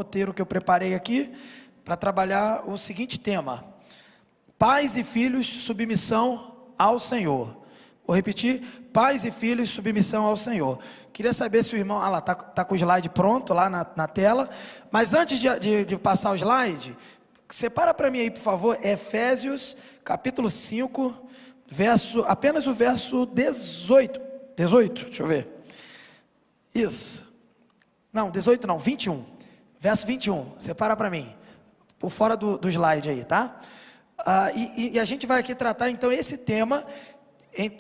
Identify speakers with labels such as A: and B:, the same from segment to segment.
A: roteiro que eu preparei aqui para trabalhar o seguinte tema: pais e filhos, submissão ao Senhor. Vou repetir: pais e filhos, submissão ao Senhor. Queria saber se o irmão, lá, tá com o slide pronto lá na tela, mas antes de passar o slide, separa para mim aí, por favor, Efésios, capítulo 5, apenas o verso 18, deixa eu ver, isso, não, 18 não, 21, verso 21, separa para mim, por fora do slide aí, tá? E a gente vai aqui tratar então esse tema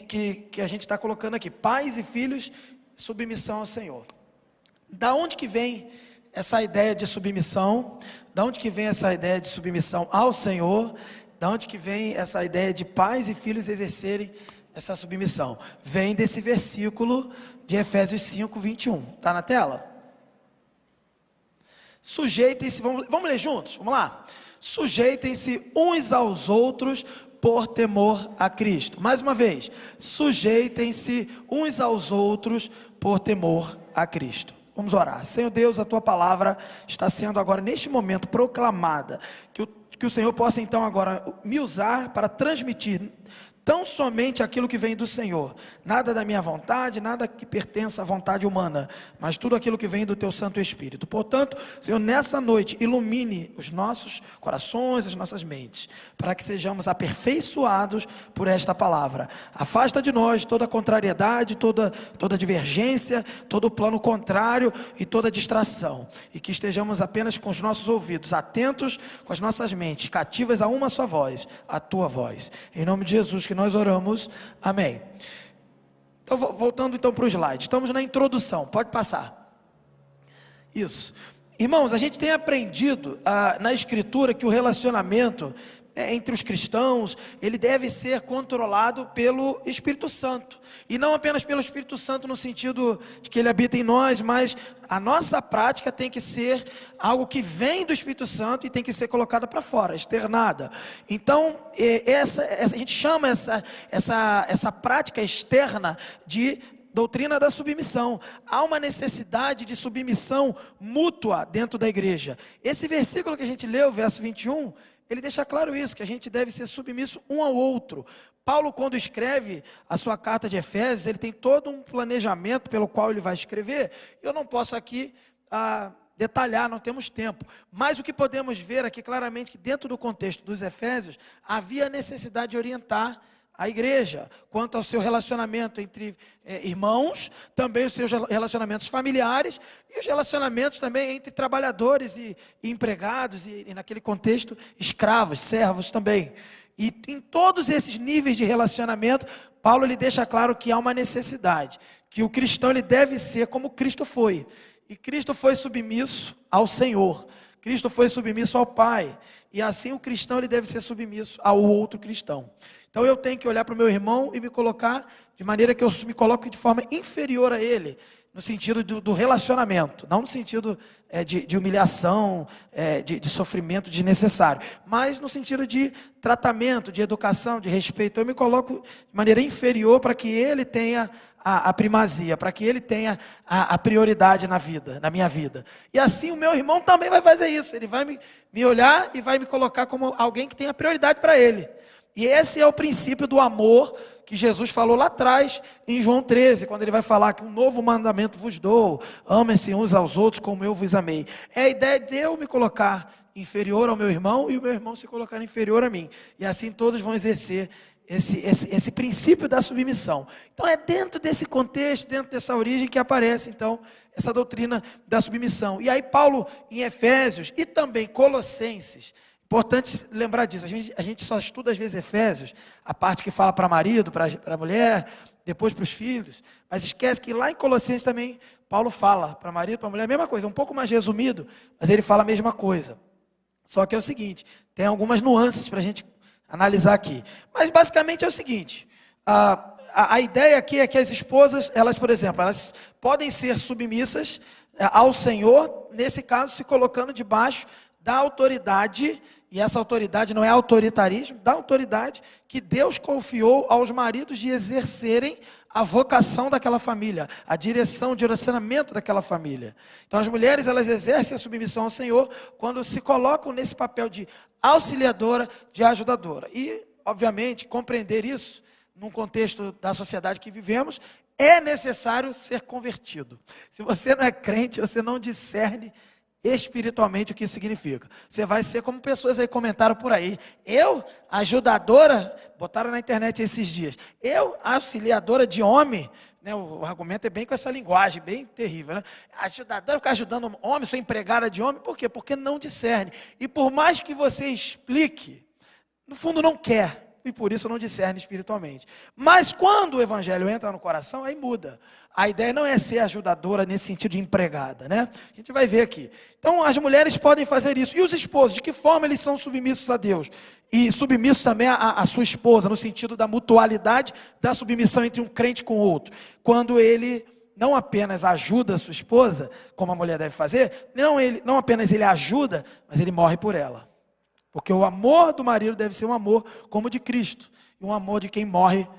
A: que a gente está colocando aqui: pais e filhos, submissão ao Senhor. Da onde que vem essa ideia de submissão? Da onde que vem essa ideia de submissão ao Senhor? Da onde que vem essa ideia de pais e filhos exercerem essa submissão? Vem desse versículo de Efésios 5, 21. Está na tela? Sujeitem-se, vamos ler juntos? Vamos lá. Sujeitem-se uns aos outros por temor a Cristo. Mais uma vez, sujeitem-se uns aos outros por temor a Cristo. Vamos orar. Senhor Deus, a Tua palavra está sendo agora, neste momento, proclamada. Que o Senhor possa então agora me usar para transmitir tão somente aquilo que vem do Senhor. Nada da minha vontade, nada que pertença à vontade humana, mas tudo aquilo que vem do Teu Santo Espírito. Portanto, Senhor, nessa noite, ilumine os nossos corações, as nossas mentes, para que sejamos aperfeiçoados por esta palavra. Afasta de nós toda contrariedade, toda divergência, todo plano contrário e toda distração. E que estejamos apenas com os nossos ouvidos atentos, com as nossas mentes cativas a uma só voz, a Tua voz. Em nome de Jesus que nós oramos, amém. Então, voltando então para o slide, estamos na introdução, pode passar. Isso. Irmãos, a gente tem aprendido na Escritura que o relacionamento entre os cristãos, ele deve ser controlado pelo Espírito Santo, e não apenas pelo Espírito Santo no sentido de que ele habita em nós, mas a nossa prática tem que ser algo que vem do Espírito Santo e tem que ser colocada para fora, externada. Então, a gente chama essa prática externa de doutrina da submissão. Há uma necessidade de submissão mútua dentro da igreja. Esse versículo que a gente leu, verso 21, ele deixa claro isso, que a gente deve ser submisso um ao outro. Paulo, quando escreve a sua carta de Efésios, ele tem todo um planejamento pelo qual ele vai escrever. Eu não posso aqui detalhar, não temos tempo. Mas o que podemos ver aqui claramente, que dentro do contexto dos Efésios, havia necessidade de orientar a igreja quanto ao seu relacionamento entre irmãos, também os seus relacionamentos familiares e os relacionamentos também entre trabalhadores e empregados e naquele contexto escravos, servos também. E em todos esses níveis de relacionamento, Paulo ele deixa claro que há uma necessidade, que o cristão ele deve ser como Cristo foi. E Cristo foi submisso ao Senhor, Cristo foi submisso ao Pai, e assim o cristão ele deve ser submisso ao outro cristão. Então eu tenho que olhar para o meu irmão e me colocar de maneira que eu me coloque de forma inferior a ele, no sentido do relacionamento, não no sentido de humilhação, de sofrimento desnecessário, mas no sentido de tratamento, de educação, de respeito. Eu me coloco de maneira inferior para que ele tenha a primazia, para que ele tenha a prioridade na minha vida. E assim o meu irmão também vai fazer isso, ele vai me olhar e vai me colocar como alguém que tem a prioridade para ele. E esse é o princípio do amor que Jesus falou lá atrás em João 13, quando ele vai falar que um novo mandamento vos dou: amem-se uns aos outros como eu vos amei. É a ideia de eu me colocar inferior ao meu irmão e o meu irmão se colocar inferior a mim. E assim todos vão exercer esse princípio da submissão. Então é dentro desse contexto, dentro dessa origem que aparece então essa doutrina da submissão. E aí Paulo em Efésios e também Colossenses, importante lembrar disso, a gente só estuda às vezes Efésios, a parte que fala para marido, para a mulher, depois para os filhos, mas esquece que lá em Colossenses também Paulo fala para marido, para mulher, a mesma coisa, um pouco mais resumido, mas ele fala a mesma coisa. Só que é o seguinte, tem algumas nuances para a gente analisar aqui, mas basicamente é o seguinte: a ideia aqui é que as esposas, elas, por exemplo, elas podem ser submissas ao Senhor, nesse caso se colocando debaixo da autoridade, e essa autoridade não é autoritarismo, da autoridade que Deus confiou aos maridos de exercerem a vocação daquela família, a direção, o direcionamento daquela família. Então as mulheres, elas exercem a submissão ao Senhor quando se colocam nesse papel de auxiliadora, de ajudadora. E, obviamente, compreender isso num contexto da sociedade que vivemos, é necessário ser convertido. Se você não é crente, você não discerne espiritualmente o que isso significa. Você vai ser como pessoas aí comentaram por aí. Eu, ajudadora, botaram na internet esses dias. Eu, auxiliadora de homem, né, o argumento é bem com essa linguagem, bem terrível, né? Ajudadora, ficar ajudando homem, sou empregada de homem, por quê? Porque não discerne. E por mais que você explique, no fundo não quer. E por isso não discerne espiritualmente. Mas quando o evangelho entra no coração, aí muda. A ideia não é ser ajudadora nesse sentido de empregada, né? A gente vai ver aqui. Então as mulheres podem fazer isso. E os esposos, de que forma eles são submissos a Deus? E submissos também a sua esposa, no sentido da mutualidade da submissão entre um crente com o outro. Quando ele não apenas ajuda a sua esposa, como a mulher deve fazer, não apenas ele ajuda, mas ele morre por ela. Porque o amor do marido deve ser um amor como o de Cristo. E um amor de quem morre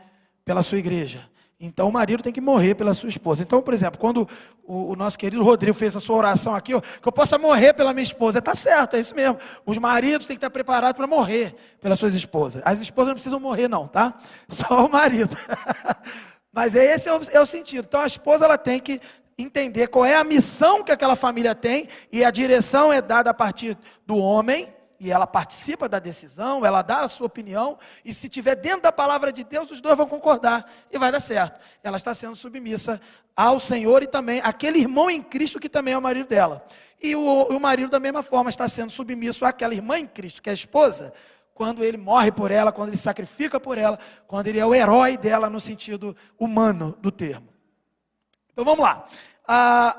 A: pela sua igreja. Então o marido tem que morrer pela sua esposa. Então, por exemplo, quando o nosso querido Rodrigo fez a sua oração aqui, ó, que eu possa morrer pela minha esposa. Está certo, é isso mesmo. Os maridos têm que estar preparados para morrer pelas suas esposas. As esposas não precisam morrer não, tá? Só o marido. Mas esse é o sentido. Então a esposa, ela tem que entender qual é a missão que aquela família tem. E a direção é dada a partir do homem. E ela participa da decisão, ela dá a sua opinião, e se estiver dentro da palavra de Deus, os dois vão concordar, e vai dar certo. Ela está sendo submissa ao Senhor e também àquele irmão em Cristo que também é o marido dela. E o marido da mesma forma está sendo submisso àquela irmã em Cristo, que é a esposa, quando ele morre por ela, quando ele sacrifica por ela, quando ele é o herói dela no sentido humano do termo. Então vamos lá.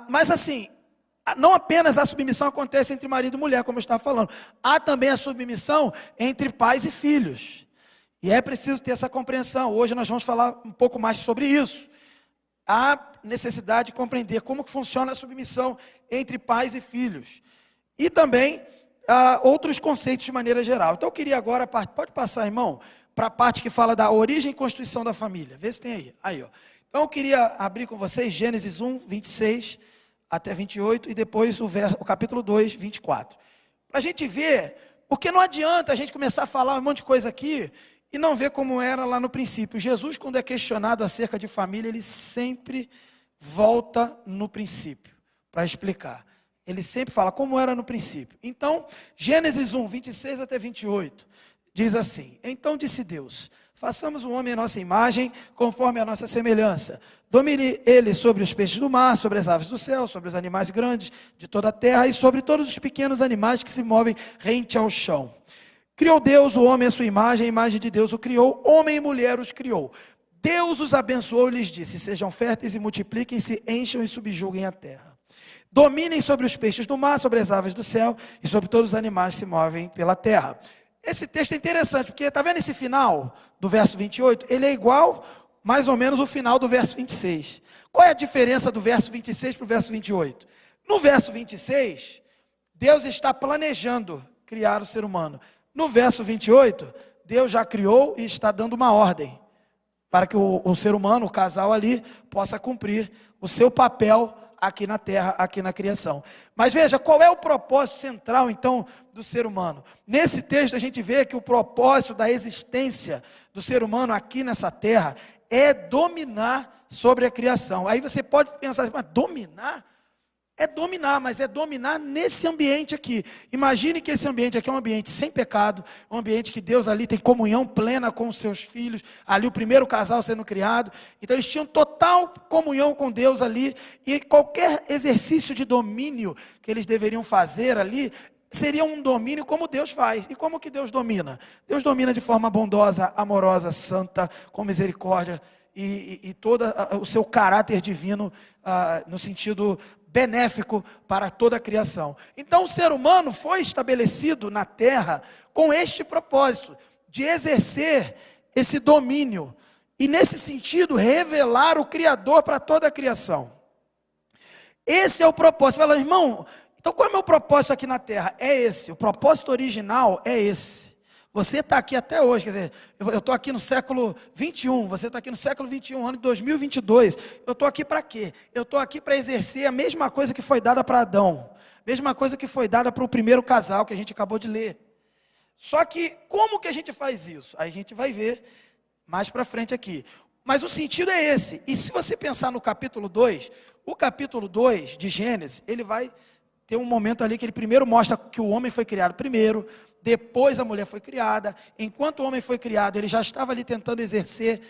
A: Mas assim, não apenas a submissão acontece entre marido e mulher, como eu estava falando. Há também a submissão entre pais e filhos. E é preciso ter essa compreensão. Hoje nós vamos falar um pouco mais sobre isso. Há necessidade de compreender como que funciona a submissão entre pais e filhos. E também outros conceitos de maneira geral. Então eu queria agora, pode passar, irmão, para a parte que fala da origem e constituição da família. Vê se tem aí. Aí, ó. Então eu queria abrir com vocês Gênesis 1, 26 até 28, e depois o capítulo 2, 24. Para a gente ver, porque não adianta a gente começar a falar um monte de coisa aqui, e não ver como era lá no princípio. Jesus, quando é questionado acerca de família, ele sempre volta no princípio, para explicar. Ele sempre fala como era no princípio. Então, Gênesis 1, 26 até 28, diz assim: Então disse Deus, façamos o homem à nossa imagem, conforme a nossa semelhança. Domine ele sobre os peixes do mar, sobre as aves do céu, sobre os animais grandes de toda a terra e sobre todos os pequenos animais que se movem rente ao chão. Criou Deus o homem à sua imagem, a imagem de Deus o criou, homem e mulher os criou. Deus os abençoou e lhes disse: sejam férteis e multipliquem-se, encham e subjuguem a terra. Dominem sobre os peixes do mar, sobre as aves do céu e sobre todos os animais que se movem pela terra. Esse texto é interessante, porque está vendo esse final do verso 28? Ele é igual, mais ou menos, o final do verso 26. Qual é a diferença do verso 26 para o verso 28? No verso 26, Deus está planejando criar o ser humano. No verso 28, Deus já criou e está dando uma ordem para que o ser humano, o casal ali, possa cumprir o seu papel aqui na terra, aqui na criação. Mas veja, qual é o propósito central, então, do ser humano? Nesse texto a gente vê que o propósito da existência do ser humano aqui nessa terra é dominar sobre a criação. Aí você pode pensar, mas dominar? É dominar, mas é dominar nesse ambiente aqui. Imagine que esse ambiente aqui é um ambiente sem pecado, um ambiente que Deus ali tem comunhão plena com os seus filhos, ali o primeiro casal sendo criado. Então eles tinham total comunhão com Deus ali, e qualquer exercício de domínio que eles deveriam fazer ali, seria um domínio como Deus faz. E como que Deus domina? Deus domina de forma bondosa, amorosa, santa, com misericórdia, e todo o seu caráter divino, no sentido benéfico para toda a criação. Então o ser humano foi estabelecido na terra com este propósito, de exercer esse domínio, e nesse sentido revelar o Criador para toda a criação. Esse é o propósito. Você fala, irmão, Então qual é o meu propósito aqui na terra? É esse, o propósito original é esse. Você está aqui até hoje, quer dizer, eu estou aqui no século 21, você está aqui no século 21, ano de 2022. Eu estou aqui para quê? Eu estou aqui para exercer a mesma coisa que foi dada para Adão. Mesma coisa que foi dada para o primeiro casal que a gente acabou de ler. Só que como que a gente faz isso? Aí a gente vai ver mais para frente aqui. Mas o sentido é esse. E se você pensar no capítulo 2, o capítulo 2 de Gênesis, ele vai ter um momento ali que ele primeiro mostra que o homem foi criado primeiro, depois a mulher foi criada. Enquanto o homem foi criado, ele já estava ali tentando exercer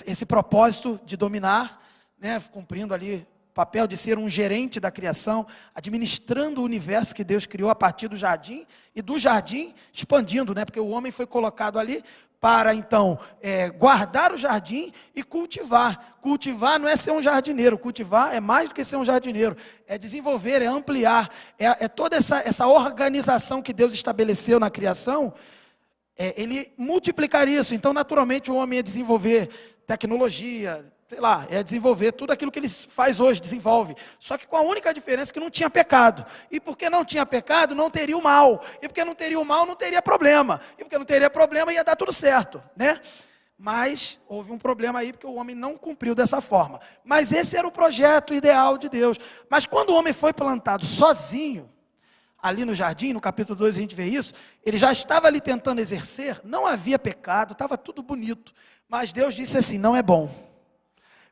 A: esse propósito de dominar, né, cumprindo ali o papel de ser um gerente da criação, administrando o universo que Deus criou a partir do jardim, e do jardim expandindo, né, porque o homem foi colocado ali para então guardar o jardim e cultivar. Cultivar não é ser um jardineiro, cultivar é mais do que ser um jardineiro, é desenvolver, é ampliar, é toda essa organização que Deus estabeleceu na criação, ele multiplicar isso. Então naturalmente o homem é desenvolver tecnologia, sei lá, é desenvolver tudo aquilo que ele faz hoje, desenvolve. Só que com a única diferença que não tinha pecado. E porque não tinha pecado, não teria o mal. E porque não teria o mal, não teria problema. E porque não teria problema, ia dar tudo certo, né? Mas houve um problema aí, porque o homem não cumpriu dessa forma. Mas esse era o projeto ideal de Deus. Mas quando o homem foi plantado sozinho, ali no jardim, no capítulo 2 a gente vê isso, ele já estava ali tentando exercer, não havia pecado, estava tudo bonito. Mas Deus disse assim, não é bom.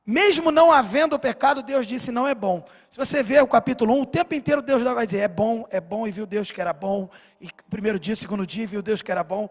A: Mesmo não havendo pecado, Deus disse não é bom. Se você ver o capítulo 1, o tempo inteiro Deus vai dizer é bom, e viu Deus que era bom. E primeiro dia, segundo dia, viu Deus que era bom.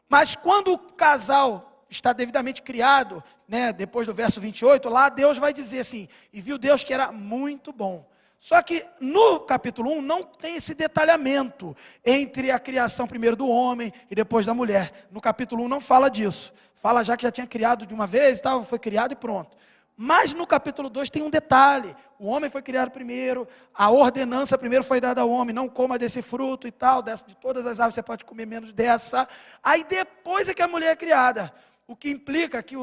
A: Mas quando o casal está devidamente criado, né, depois do verso 28, lá Deus vai dizer assim, e viu Deus que era muito bom. Só que no capítulo 1 não tem esse detalhamento entre a criação primeiro do homem e depois da mulher. No capítulo 1 não fala disso. Fala já que já tinha criado de uma vez, tal, foi criado e pronto. Mas no capítulo 2 tem um detalhe, o homem foi criado primeiro, a ordenança primeiro foi dada ao homem, não coma desse fruto e tal, de todas as árvores você pode comer menos dessa, aí depois é que a mulher é criada, o que implica que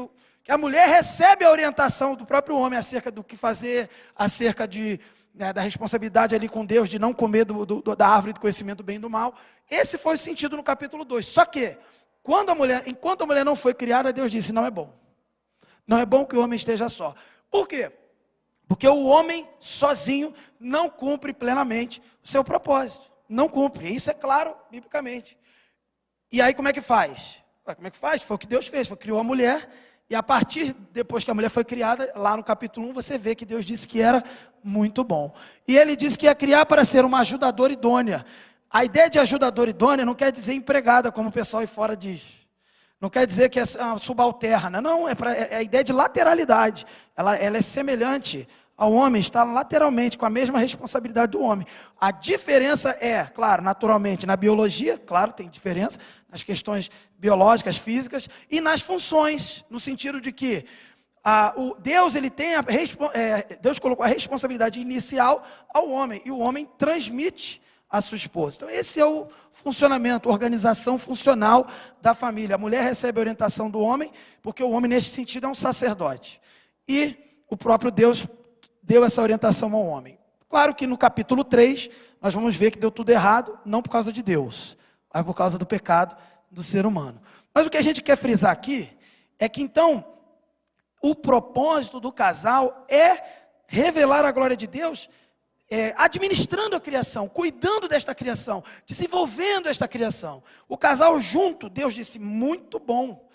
A: a mulher recebe a orientação do próprio homem acerca do que fazer, acerca da responsabilidade ali com Deus, de não comer da árvore do conhecimento do bem e do mal. Esse foi o sentido no capítulo 2, só que, enquanto a mulher não foi criada, Deus disse, não é bom. Não é bom que o homem esteja só. Por quê? Porque o homem sozinho não cumpre plenamente o seu propósito. Não cumpre. Isso é claro, biblicamente. E aí como é que faz? Como é que faz? Foi o que Deus fez. Criou a mulher. E a partir, depois que a mulher foi criada, lá no capítulo 1, você vê que Deus disse que era muito bom. E ele disse que ia criar para ser uma ajudadora idônea. A ideia de ajudadora idônea não quer dizer empregada, como o pessoal aí fora diz. Não quer dizer que é subalterna, não, é a ideia de lateralidade. Ela é semelhante ao homem, está lateralmente, com a mesma responsabilidade do homem. A diferença é, claro, naturalmente, na biologia, claro, tem diferença, nas questões biológicas, físicas, e nas funções, no sentido de que Deus, Deus colocou a responsabilidade inicial ao homem, e o homem transmite a sua esposa. Então esse é o funcionamento, a organização funcional da família. A mulher recebe a orientação do homem, porque o homem nesse sentido é um sacerdote. E o próprio Deus deu essa orientação ao homem. Claro que no capítulo 3, nós vamos ver que deu tudo errado, não por causa de Deus, mas por causa do pecado do ser humano. Mas o que a gente quer frisar aqui, é que então, o propósito do casal é revelar a glória de Deus, administrando a criação, cuidando desta criação, desenvolvendo esta criação. O casal junto, Deus disse, muito bom.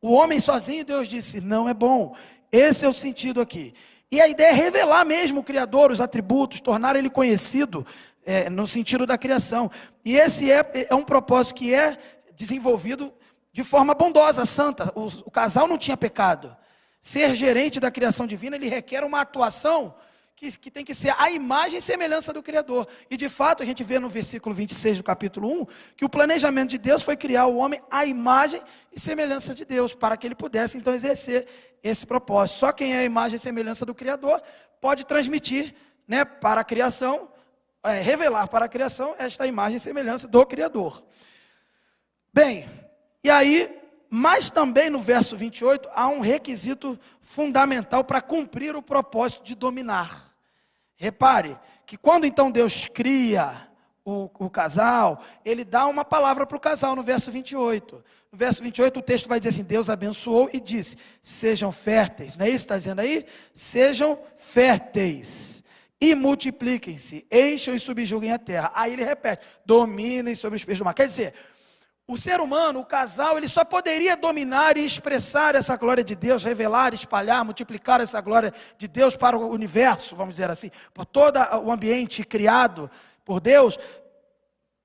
A: O homem sozinho, Deus disse, não é bom. Esse é o sentido aqui. E a ideia é revelar mesmo o Criador, os atributos, tornar ele conhecido no sentido da criação. E esse é um propósito que é desenvolvido de forma bondosa, santa. O casal não tinha pecado. Ser gerente da criação divina, ele requer uma atuação que tem que ser a imagem e semelhança do Criador. E de fato a gente vê no versículo 26 do capítulo 1, que o planejamento de Deus foi criar o homem à imagem e semelhança de Deus, para que ele pudesse então exercer esse propósito. Só quem é a imagem e semelhança do Criador pode transmitir, né, para a criação, revelar para a criação esta imagem e semelhança do Criador. Bem, e aí, mas também no verso 28, há um requisito fundamental para cumprir o propósito de dominar. Repare que quando então Deus cria o casal, ele dá uma palavra para o casal no verso 28. No verso 28 o texto vai dizer assim: Deus abençoou e disse: sejam férteis. Não é isso que está dizendo aí? Sejam férteis e multipliquem-se, encham e subjuguem a terra. Aí ele repete: dominem sobre os peixes do mar. Quer dizer, o ser humano, o casal, ele só poderia dominar e expressar essa glória de Deus, revelar, espalhar, multiplicar essa glória de Deus para o universo, vamos dizer assim, por todo o ambiente criado por Deus.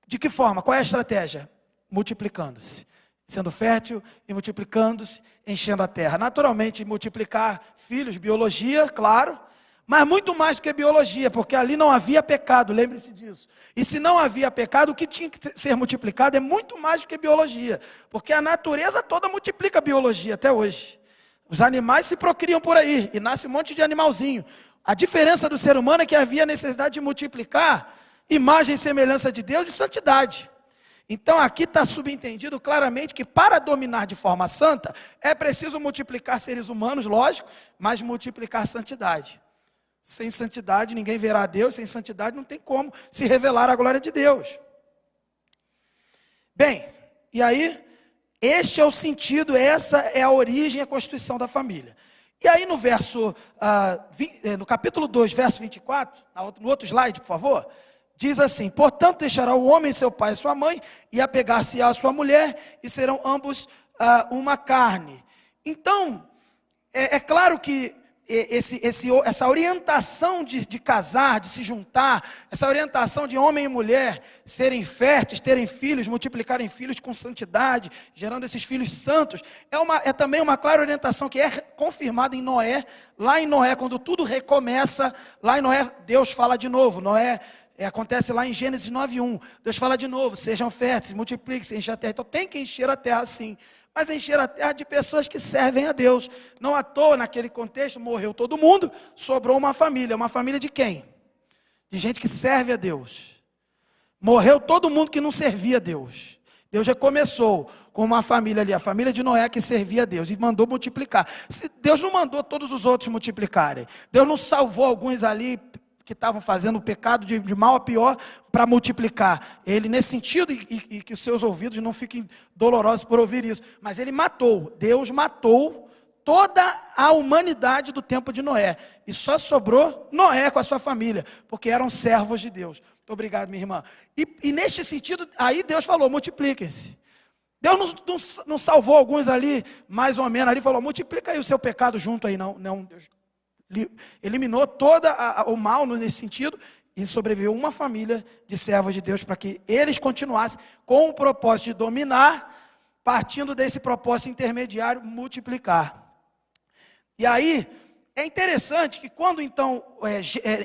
A: De que forma? Qual é a estratégia? Multiplicando-se, sendo fértil e multiplicando-se, enchendo a terra. Naturalmente, multiplicar filhos, biologia, claro, mas muito mais do que biologia, porque ali não havia pecado, lembre-se disso. E se não havia pecado, o que tinha que ser multiplicado é muito mais do que biologia, porque a natureza toda multiplica a biologia até hoje. Os animais se procriam por aí, e nasce um monte de animalzinho. A diferença do ser humano é que havia necessidade de multiplicar imagem e semelhança de Deus e santidade. Então aqui está subentendido claramente que para dominar de forma santa, é preciso multiplicar seres humanos, lógico, mas multiplicar santidade. Sem santidade ninguém verá a Deus, sem santidade não tem como se revelar a glória de Deus. Bem, e aí, este é o sentido, essa é a origem e a constituição da família. E aí no verso, no capítulo 2, verso 24, no outro slide, por favor, diz assim: portanto deixará o homem seu pai e sua mãe, e apegar-se-á à sua mulher, e serão ambos uma carne. Então, é claro que essa orientação de casar, de se juntar, essa orientação de homem e mulher serem férteis, terem filhos, multiplicarem filhos com santidade, gerando esses filhos santos, é também uma clara orientação que é confirmada em Noé. Lá em Noé, quando tudo recomeça, lá em Noé Deus fala de novo. Noé, acontece lá em Gênesis 9:1, Deus fala de novo: sejam férteis, multipliquem-se, enchem a terra. Então tem que encher a terra sim, mas encher a terra de pessoas que servem a Deus. Não à toa, naquele contexto, morreu todo mundo, sobrou uma família de quem? De gente que serve a Deus. Morreu todo mundo que não servia a Deus. Deus já começou com uma família ali, a família de Noé, que servia a Deus, e mandou multiplicar. Deus não mandou todos os outros multiplicarem, Deus não salvou alguns ali que estavam fazendo o pecado de mal a pior para multiplicar. Ele, nesse sentido, e que os seus ouvidos não fiquem dolorosos por ouvir isso, mas ele matou, Deus matou toda a humanidade do tempo de Noé, e só sobrou Noé com a sua família, porque eram servos de Deus. Muito obrigado, minha irmã. E neste sentido, aí Deus falou: multipliquem-se. Deus não salvou alguns ali, mais ou menos, ali falou: multiplica aí o seu pecado junto aí. Não, Deus eliminou todo o mal nesse sentido, e sobreviveu uma família de servos de Deus para que eles continuassem com o propósito de dominar, partindo desse propósito intermediário, multiplicar. E aí, é interessante que quando então,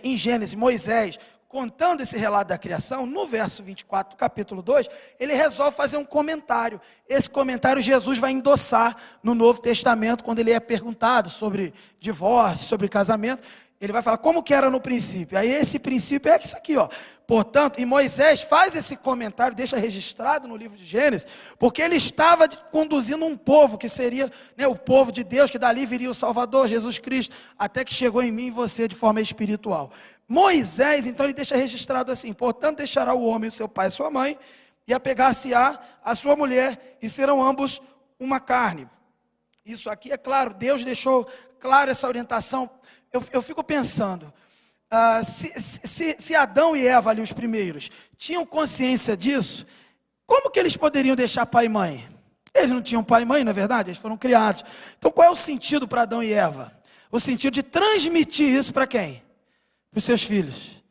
A: em Gênesis, Moisés, contando esse relato da criação, no verso 24 do capítulo 2, ele resolve fazer um comentário. Esse comentário Jesus vai endossar no Novo Testamento, quando ele é perguntado sobre divórcio, sobre casamento. Ele vai falar como que era no princípio. Aí esse princípio é isso aqui, ó. Portanto, e Moisés faz esse comentário, deixa registrado no livro de Gênesis, porque ele estava conduzindo um povo que seria, o povo de Deus, que dali viria o Salvador, Jesus Cristo, até que chegou em mim e você de forma espiritual. Moisés, então, ele deixa registrado assim: portanto deixará o homem o seu pai e sua mãe, e apegar-se-á a sua mulher, e serão ambos uma carne. Isso aqui, é claro, Deus deixou claro essa orientação. Eu fico pensando, se Adão e Eva ali, os primeiros, tinham consciência disso, como que eles poderiam deixar pai e mãe? Eles não tinham pai e mãe, não é verdade? Eles foram criados. Então qual é o sentido para Adão e Eva? O sentido de transmitir isso para quem? Para os seus filhos.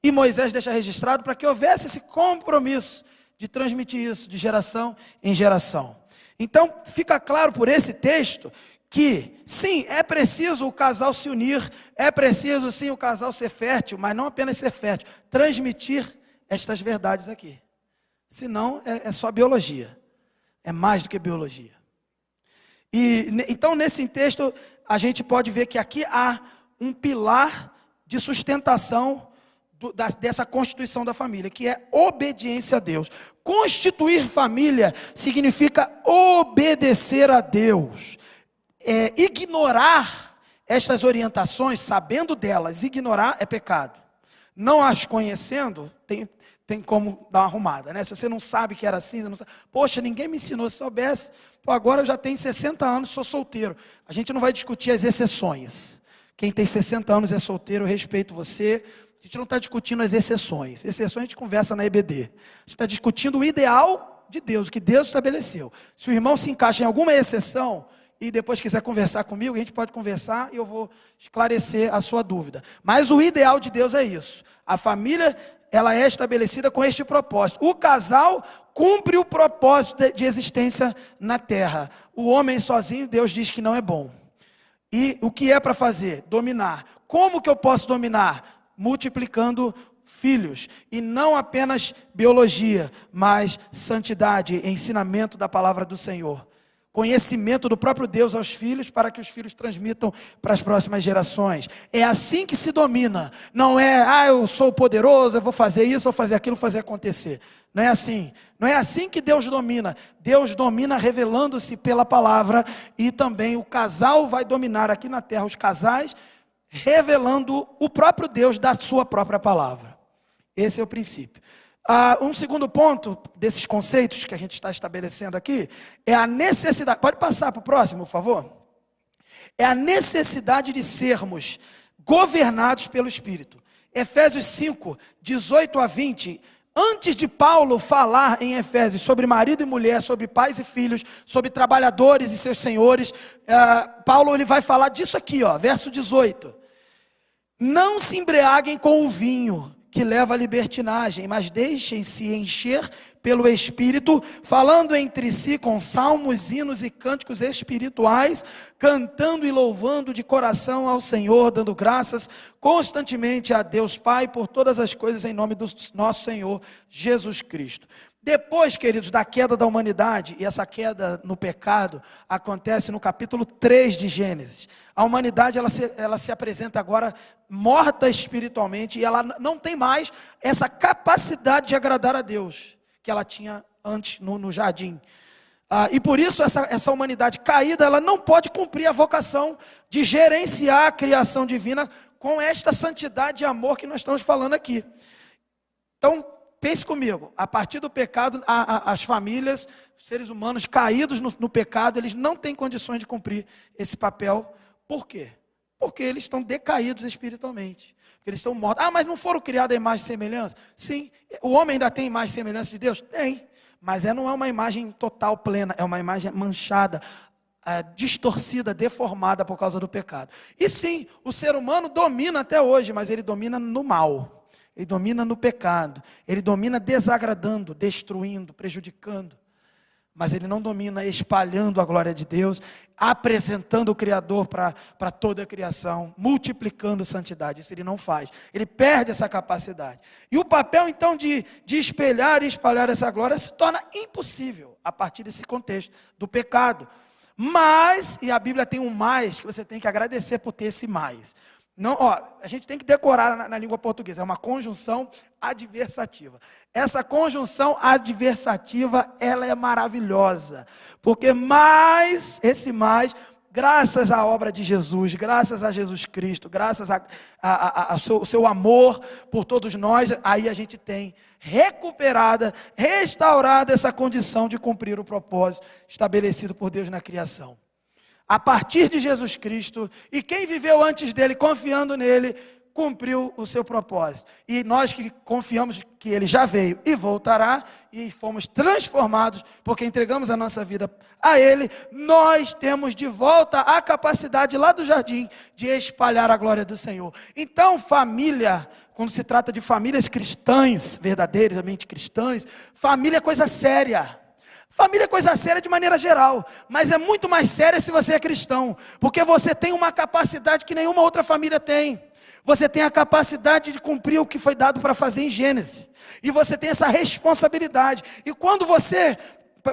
A: E Moisés deixa registrado para que houvesse esse compromisso de transmitir isso de geração em geração. Então fica claro por esse texto que, sim, é preciso o casal se unir, é preciso, sim, o casal ser fértil, mas não apenas ser fértil, transmitir estas verdades aqui. Senão, é só biologia. É mais do que biologia. E, então, nesse texto, a gente pode ver que aqui há um pilar de sustentação dessa constituição da família, que é obediência a Deus. Constituir família significa obedecer a Deus. Ignorar estas orientações, sabendo delas, ignorar é pecado. Não as conhecendo, tem como dar uma arrumada, né? Se você não sabe que era assim, você não sabe, poxa, ninguém me ensinou, se soubesse, pô, agora eu já tenho 60 anos, sou solteiro. A gente não vai discutir as exceções. Quem tem 60 anos é solteiro, eu respeito você. A gente não está discutindo as exceções. Exceções a gente conversa na EBD. A gente está discutindo o ideal de Deus, o que Deus estabeleceu. Se o irmão se encaixa em alguma exceção e depois quiser conversar comigo, a gente pode conversar e eu vou esclarecer a sua dúvida. Mas o ideal de Deus é isso. A família, ela é estabelecida com este propósito. O casal cumpre o propósito de existência na terra. O homem sozinho, Deus diz que não é bom. E o que é para fazer? Dominar. Como que eu posso dominar? Multiplicando filhos. E não apenas biologia, mas santidade, ensinamento da palavra do Senhor. Conhecimento do próprio Deus aos filhos, para que os filhos transmitam para as próximas gerações. É assim que se domina. Não é, eu sou poderoso, eu vou fazer isso, vou fazer aquilo, fazer acontecer. Não é assim. Não é assim que Deus domina. Deus domina revelando-se pela palavra. E também o casal vai dominar aqui na terra, os casais, revelando o próprio Deus da sua própria palavra. Esse é o princípio. Um segundo ponto desses conceitos que a gente está estabelecendo aqui é a necessidade. Pode passar para o próximo, por favor? É a necessidade de sermos governados pelo Espírito. Efésios 5, 18 a 20. Antes de Paulo falar em Efésios sobre marido e mulher, sobre pais e filhos, sobre trabalhadores e seus senhores, Paulo ele vai falar disso aqui, verso 18. Não se embriaguem com o vinho, que leva à libertinagem, mas deixem-se encher pelo Espírito, falando entre si com salmos, hinos e cânticos espirituais, cantando e louvando de coração ao Senhor, dando graças constantemente a Deus Pai por todas as coisas em nome do nosso Senhor Jesus Cristo. Depois, queridos, da queda da humanidade, e essa queda no pecado acontece no capítulo 3 de Gênesis. A humanidade ela se apresenta agora morta espiritualmente e ela não tem mais essa capacidade de agradar a Deus que ela tinha antes no jardim. E por isso essa humanidade caída, ela não pode cumprir a vocação de gerenciar a criação divina com esta santidade e amor que nós estamos falando aqui. Então, pense comigo, a partir do pecado, as famílias, os seres humanos caídos no pecado, eles não têm condições de cumprir esse papel. Por quê? Porque eles estão decaídos espiritualmente. Porque eles estão mortos. Mas não foram criados a imagem e semelhança? Sim. O homem ainda tem imagem e semelhança de Deus? Tem. Mas não é uma imagem total, plena. É uma imagem manchada, distorcida, deformada por causa do pecado. E sim, o ser humano domina até hoje, mas ele domina no mal. Ele domina no pecado. Ele domina desagradando, destruindo, prejudicando. Mas ele não domina espalhando a glória de Deus, apresentando o Criador para toda a criação, multiplicando santidade. Isso ele não faz. Ele perde essa capacidade. E o papel, então, de espelhar e espalhar essa glória se torna impossível a partir desse contexto do pecado. Mas, e a Bíblia tem um mais, que você tem que agradecer por ter esse mais. Não, a gente tem que decorar na língua portuguesa, é uma conjunção adversativa. Essa conjunção adversativa, ela é maravilhosa, porque mais, esse mais, graças à obra de Jesus, graças a Jesus Cristo, graças ao seu amor por todos nós, aí a gente tem recuperada, restaurada essa condição de cumprir o propósito estabelecido por Deus na criação. A partir de Jesus Cristo, e quem viveu antes dele, confiando nele, cumpriu o seu propósito. E nós que confiamos que ele já veio e voltará, e fomos transformados, porque entregamos a nossa vida a ele, nós temos de volta a capacidade lá do jardim de espalhar a glória do Senhor. Então, família, quando se trata de famílias cristãs, verdadeiramente cristãs, família é coisa séria. Família é coisa séria de maneira geral, mas é muito mais séria se você é cristão, porque você tem uma capacidade que nenhuma outra família tem. Você tem a capacidade de cumprir o que foi dado para fazer em Gênesis, e você tem essa responsabilidade. E quando você,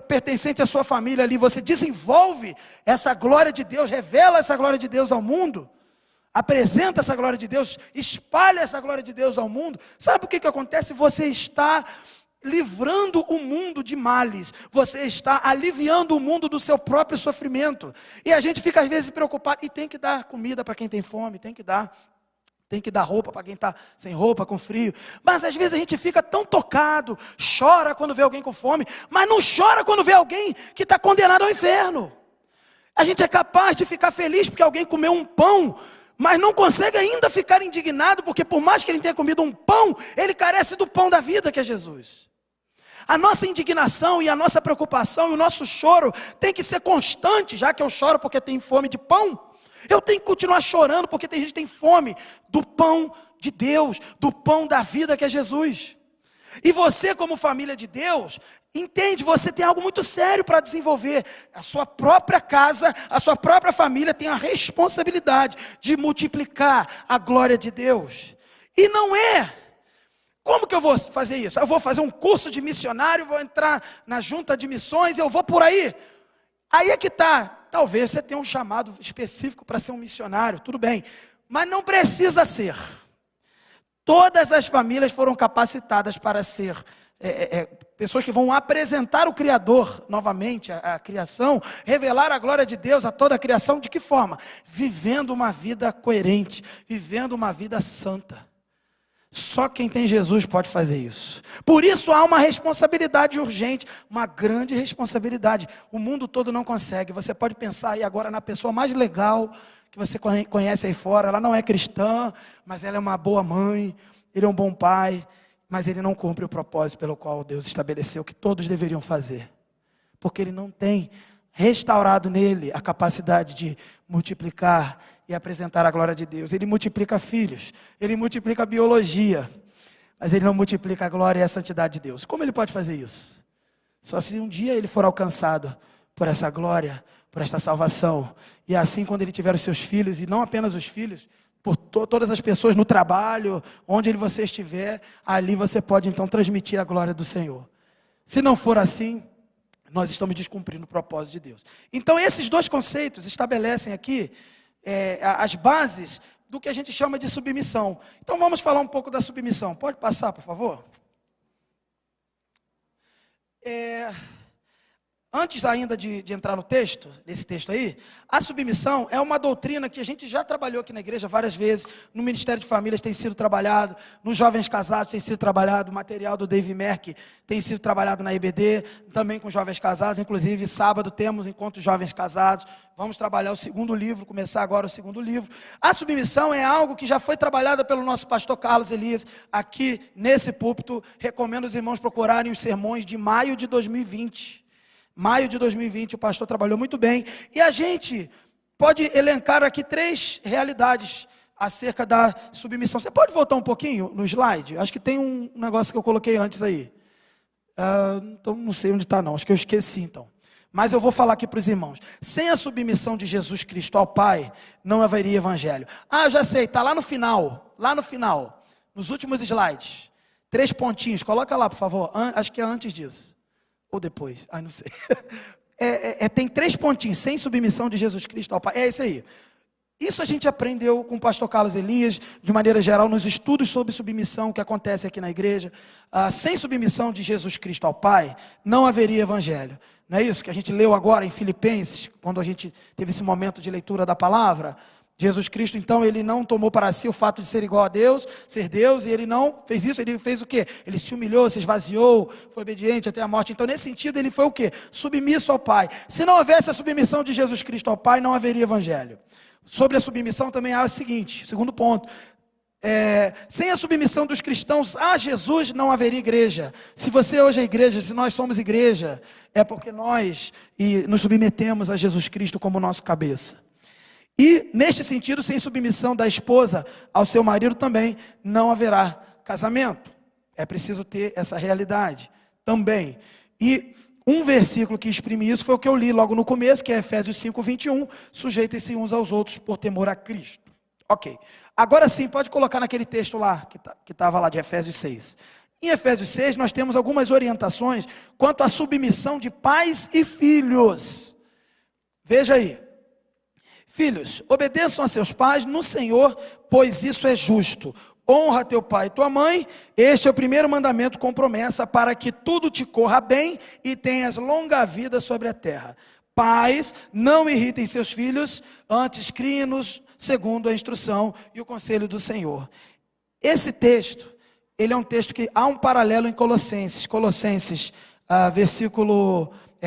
A: pertencente à sua família ali, você desenvolve essa glória de Deus, revela essa glória de Deus ao mundo, apresenta essa glória de Deus, espalha essa glória de Deus ao mundo, sabe o que acontece? Você está livrando o mundo de males, você está aliviando o mundo do seu próprio sofrimento. E a gente fica às vezes preocupado, e tem que dar comida para quem tem fome, tem que dar. Tem que dar roupa para quem está sem roupa, com frio. Mas às vezes a gente fica tão tocado, chora quando vê alguém com fome, mas não chora quando vê alguém que está condenado ao inferno. A gente é capaz de ficar feliz porque alguém comeu um pão, mas não consegue ainda ficar indignado, porque por mais que ele tenha comido um pão, ele carece do pão da vida, que é Jesus. A nossa indignação e a nossa preocupação e o nosso choro tem que ser constante. Já que eu choro porque tenho fome de pão, eu tenho que continuar chorando porque tem gente que tem fome do pão de Deus, do pão da vida, que é Jesus. E você, como família de Deus, entende, você tem algo muito sério para desenvolver. A sua própria casa, a sua própria família tem a responsabilidade de multiplicar a glória de Deus. E não é, como que eu vou fazer isso? Eu vou fazer um curso de missionário, vou entrar na junta de missões, eu vou por aí. Aí é que está. Talvez você tenha um chamado específico para ser um missionário, tudo bem. Mas não precisa ser. Todas as famílias foram capacitadas para ser pessoas que vão apresentar o Criador novamente, a criação, revelar a glória de Deus a toda a criação. De que forma? Vivendo uma vida coerente, vivendo uma vida santa. Só quem tem Jesus pode fazer isso. Por isso há uma responsabilidade urgente, uma grande responsabilidade. O mundo todo não consegue. Você pode pensar aí agora na pessoa mais legal que você conhece aí fora. Ela não é cristã, mas ela é uma boa mãe, ele é um bom pai, mas ele não cumpre o propósito pelo qual Deus estabeleceu que todos deveriam fazer. Porque ele não tem restaurado nele a capacidade de multiplicar e apresentar a glória de Deus. Ele multiplica filhos, ele multiplica a biologia, mas ele não multiplica a glória e a santidade de Deus. Como ele pode fazer isso? Só se um dia ele for alcançado por essa glória, por esta salvação. E assim, quando ele tiver os seus filhos, e não apenas os filhos, por todas as pessoas no trabalho, onde você estiver, ali você pode então transmitir a glória do Senhor. Se não for assim, nós estamos descumprindo o propósito de Deus. Então esses dois conceitos estabelecem aqui as bases do que a gente chama de submissão. Então vamos falar um pouco da submissão. Pode passar, por favor? Antes ainda de entrar no texto, nesse texto aí, a submissão é uma doutrina que a gente já trabalhou aqui na igreja várias vezes. No Ministério de Famílias tem sido trabalhado, nos Jovens Casados tem sido trabalhado, o material do Dave Merck tem sido trabalhado na IBD, também com Jovens Casados. Inclusive sábado temos encontros Jovens Casados, vamos trabalhar o segundo livro, começar agora o segundo livro. A submissão é algo que já foi trabalhado pelo nosso pastor Carlos Elias, aqui nesse púlpito. Recomendo os irmãos procurarem os sermões de maio de 2020. Maio de 2020, o pastor trabalhou muito bem. E a gente pode elencar aqui 3 realidades acerca da submissão. Você pode voltar um pouquinho no slide? Acho que tem um negócio que eu coloquei antes aí. Então não sei onde está não, acho que eu esqueci então. Mas eu vou falar aqui para os irmãos. Sem a submissão de Jesus Cristo ao Pai, não haveria evangelho. Eu já sei, está lá no final, nos últimos slides. 3 pontinhos, coloca lá por favor, acho que é antes disso. Ou depois, não sei. Tem 3 pontinhos, sem submissão de Jesus Cristo ao Pai. É isso aí. Isso a gente aprendeu com o pastor Carlos Elias, de maneira geral, nos estudos sobre submissão que acontece aqui na igreja. Sem submissão de Jesus Cristo ao Pai, não haveria evangelho. Não é isso que a gente leu agora em Filipenses, quando a gente teve esse momento de leitura da palavra? Jesus Cristo, então, ele não tomou para si o fato de ser igual a Deus, ser Deus, e ele não fez isso. Ele fez o quê? Ele se humilhou, se esvaziou, foi obediente até a morte. Então, nesse sentido, ele foi o quê? Submisso ao Pai. Se não houvesse a submissão de Jesus Cristo ao Pai, não haveria evangelho. Sobre a submissão também há o seguinte, segundo ponto. Sem a submissão dos cristãos a Jesus, não haveria igreja. Se você hoje é igreja, se nós somos igreja, é porque nós nos submetemos a Jesus Cristo como nosso cabeça. E, neste sentido, sem submissão da esposa ao seu marido também não haverá casamento. É preciso ter essa realidade também. E um versículo que exprime isso foi o que eu li logo no começo, que é Efésios 5:21. Sujeitem-se uns aos outros por temor a Cristo. Ok. Agora sim, pode colocar naquele texto lá, que estava lá de Efésios 6. Em Efésios 6, nós temos algumas orientações quanto à submissão de pais e filhos. Veja aí. Filhos, obedeçam a seus pais no Senhor, pois isso é justo. Honra teu pai e tua mãe, este é o primeiro mandamento com promessa, para que tudo te corra bem e tenhas longa vida sobre a terra. Pais, não irritem seus filhos, antes criem-nos segundo a instrução e o conselho do Senhor. Esse texto, ele é um texto que há um paralelo em Colossenses. Colossenses,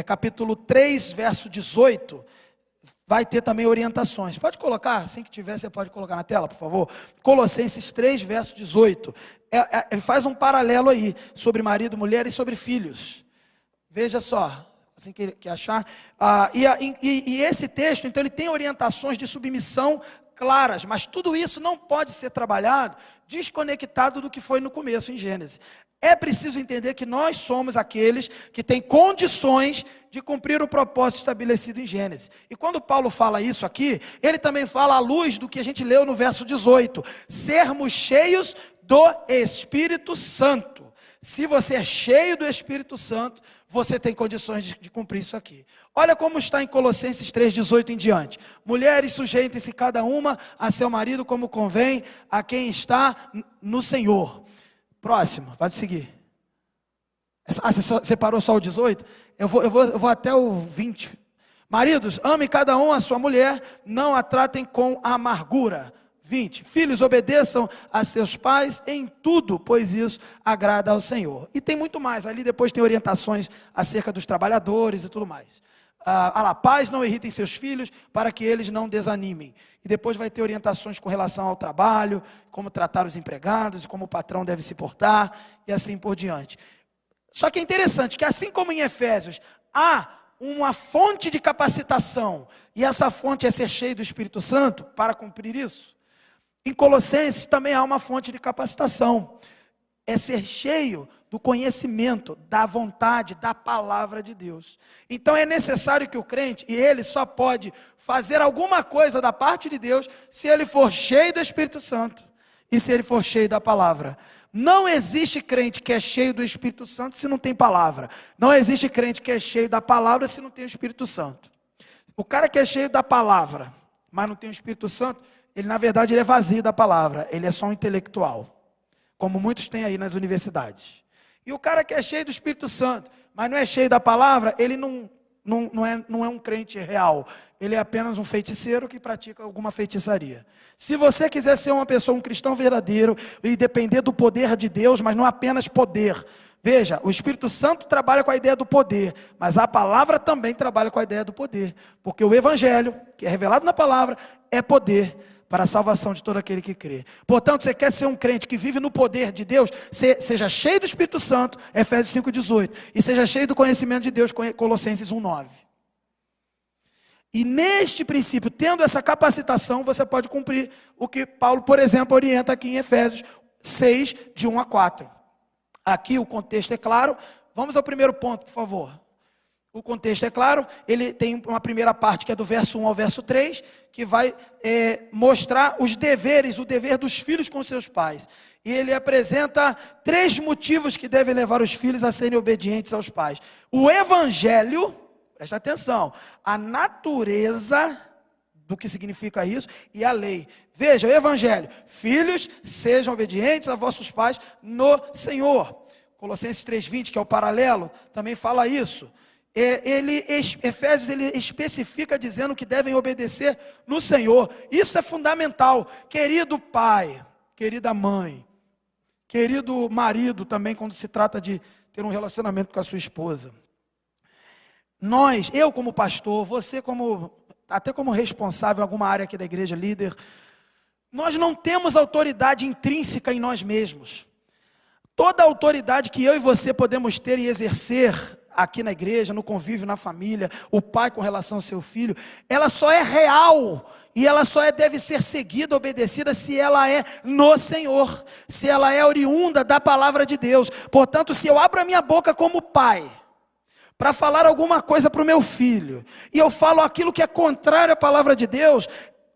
A: capítulo 3, verso 18, vai ter também orientações. Pode colocar, assim que tiver, você pode colocar na tela, por favor. Colossenses 3, verso 18. Ele faz um paralelo aí, sobre marido, mulher e sobre filhos. Veja só, assim que achar. E esse texto, então, ele tem orientações de submissão claras, mas tudo isso não pode ser trabalhado desconectado do que foi no começo, em Gênesis. É preciso entender que nós somos aqueles que têm condições de cumprir o propósito estabelecido em Gênesis. E quando Paulo fala isso aqui, ele também fala à luz do que a gente leu no verso 18. Sermos cheios do Espírito Santo. Se você é cheio do Espírito Santo, você tem condições de cumprir isso aqui. Olha como está em Colossenses 3,18 em diante. Mulheres, sujeitem-se cada uma a seu marido como convém, a quem está no Senhor. Próximo, pode seguir. Você separou só o 18? Eu vou até o 20. Maridos, ame cada um a sua mulher, não a tratem com amargura. 20. Filhos, obedeçam a seus pais em tudo, pois isso agrada ao Senhor. E tem muito mais, ali depois tem orientações acerca dos trabalhadores e tudo mais. Pais, não irritem seus filhos, para que eles não desanimem. E depois vai ter orientações com relação ao trabalho, como tratar os empregados, como o patrão deve se portar, e assim por diante. Só que é interessante que assim como em Efésios, há uma fonte de capacitação, e essa fonte é ser cheio do Espírito Santo, para cumprir isso. Em Colossenses também há uma fonte de capacitação, é ser cheio do conhecimento, da vontade, da palavra de Deus. Então é necessário que o crente, e ele só pode fazer alguma coisa da parte de Deus, se ele for cheio do Espírito Santo, e se ele for cheio da palavra. Não existe crente que é cheio do Espírito Santo se não tem palavra. Não existe crente que é cheio da palavra se não tem o Espírito Santo. O cara que é cheio da palavra, mas não tem o Espírito Santo, ele na verdade ele é vazio da palavra, ele é só um intelectual, como muitos têm aí nas universidades. E o cara que é cheio do Espírito Santo, mas não é cheio da palavra, ele não é um crente real, ele é apenas um feiticeiro que pratica alguma feitiçaria. Se você quiser ser uma pessoa, um cristão verdadeiro, e depender do poder de Deus, mas não apenas poder, veja, o Espírito Santo trabalha com a ideia do poder, mas a palavra também trabalha com a ideia do poder, porque o Evangelho, que é revelado na palavra, é poder para a salvação de todo aquele que crê. Portanto, você quer ser um crente que vive no poder de Deus, seja cheio do Espírito Santo, Efésios 5,18, e seja cheio do conhecimento de Deus, Colossenses 1,9. E neste princípio, tendo essa capacitação, você pode cumprir o que Paulo, por exemplo, orienta aqui em Efésios 6, de 1 a 4. Aqui o contexto é claro. Vamos ao primeiro ponto, por favor. O contexto é claro, ele tem uma primeira parte que é do verso 1 ao verso 3, que vai mostrar os deveres, o dever dos filhos com seus pais. E ele apresenta 3 motivos que devem levar os filhos a serem obedientes aos pais. O Evangelho, presta atenção, a natureza do que significa isso e a lei. Veja, o Evangelho, filhos, sejam obedientes a vossos pais no Senhor. Colossenses 3,20, que é o paralelo, também fala isso. Efésios ele especifica dizendo que devem obedecer no Senhor. Isso é fundamental. Querido pai, querida mãe, querido marido também, quando se trata de ter um relacionamento com a sua esposa. Eu como pastor, você até como responsável em alguma área aqui da igreja, líder, nós não temos autoridade intrínseca em nós mesmos. Toda a autoridade que eu e você podemos ter e exercer aqui na igreja, no convívio, na família, o pai com relação ao seu filho, ela só é real e ela só deve ser seguida, obedecida se ela é no Senhor, se ela é oriunda da palavra de Deus. Portanto, se eu abro a minha boca como pai para falar alguma coisa para o meu filho e eu falo aquilo que é contrário à palavra de Deus,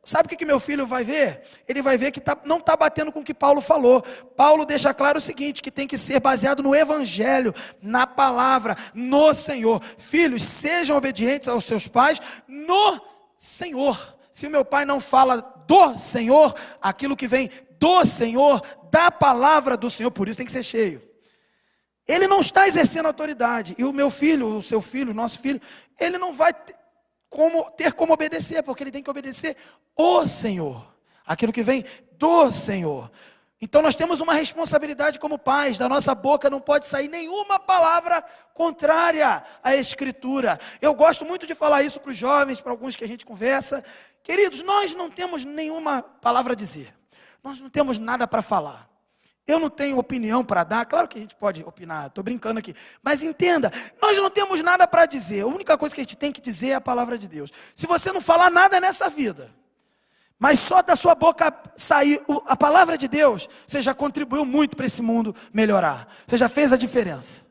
A: sabe o que meu filho vai ver? Ele vai ver que não está batendo com o que Paulo falou. Paulo deixa claro o seguinte, que tem que ser baseado no Evangelho, na palavra, no Senhor. Filhos, sejam obedientes aos seus pais no Senhor. Se o meu pai não fala do Senhor, aquilo que vem do Senhor, da palavra do Senhor, por isso tem que ser cheio. Ele não está exercendo autoridade. E o meu filho, o seu filho, o nosso filho, ele não vai ter como obedecer, porque ele tem que obedecer o Senhor, aquilo que vem do Senhor. Então nós temos uma responsabilidade como pais, da nossa boca não pode sair nenhuma palavra contrária à Escritura. Eu gosto muito de falar isso para os jovens, para alguns que a gente conversa. Queridos, nós não temos nenhuma palavra a dizer, nós não temos nada para falar. Eu não tenho opinião para dar, claro que a gente pode opinar, estou brincando aqui. Mas entenda, nós não temos nada para dizer, a única coisa que a gente tem que dizer é a palavra de Deus. Se você não falar nada nessa vida, mas só da sua boca sair a palavra de Deus, você já contribuiu muito para esse mundo melhorar. Você já fez a diferença.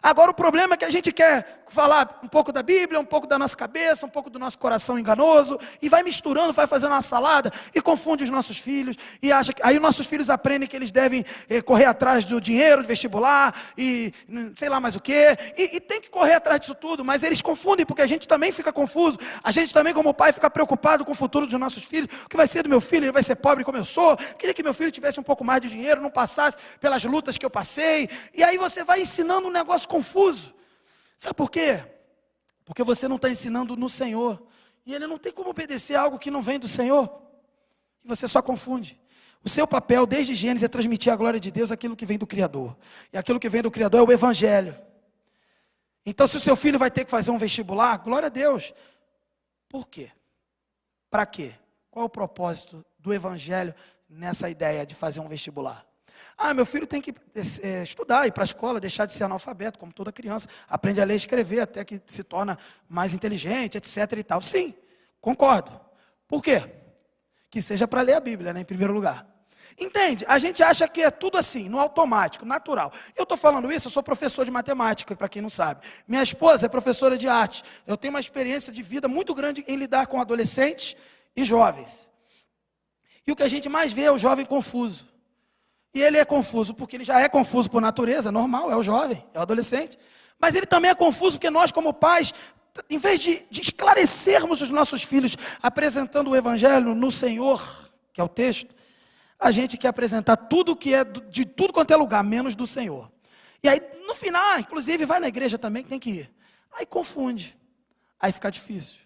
A: Agora o problema é que a gente quer falar um pouco da Bíblia, um pouco da nossa cabeça, um pouco do nosso coração enganoso, e vai misturando, vai fazendo uma salada, e confunde os nossos filhos, e acha que aí os nossos filhos aprendem que eles devem correr atrás do dinheiro, do vestibular, e sei lá mais o que, e tem que correr atrás disso tudo, mas eles confundem, porque a gente também fica confuso, a gente também como pai fica preocupado com o futuro dos nossos filhos, o que vai ser do meu filho, ele vai ser pobre como eu sou, queria que meu filho tivesse um pouco mais de dinheiro, não passasse pelas lutas que eu passei, e aí você vai ensinando um negócio confuso. Sabe por quê? Porque você não está ensinando no Senhor. E ele não tem como obedecer algo que não vem do Senhor. E você só confunde. O seu papel desde Gênesis é transmitir a glória de Deus, aquilo que vem do Criador. E aquilo que vem do Criador é o Evangelho. Então se o seu filho vai ter que fazer um vestibular, glória a Deus. Por quê? Para quê? Qual é o propósito do Evangelho nessa ideia de fazer um vestibular? Ah, meu filho tem que estudar, ir para a escola, deixar de ser analfabeto, como toda criança. Aprende a ler e escrever, até que se torna mais inteligente, etc. e tal. Sim, concordo. Por quê? Que seja para ler a Bíblia, né, em primeiro lugar. Entende? A gente acha que é tudo assim, no automático, natural. Eu estou falando isso, eu sou professor de matemática, para quem não sabe. Minha esposa é professora de arte. Eu tenho uma experiência de vida muito grande em lidar com adolescentes e jovens. E o que a gente mais vê é o jovem confuso. E ele é confuso porque ele já é confuso por natureza, normal, é o jovem, é o adolescente. Mas ele também é confuso porque nós como pais, em vez de esclarecermos os nossos filhos, apresentando o Evangelho no Senhor, que é o texto, a gente quer apresentar tudo que é de tudo quanto é lugar, menos do Senhor. E aí no final, inclusive vai na igreja também que tem que ir. Aí confunde, aí fica difícil.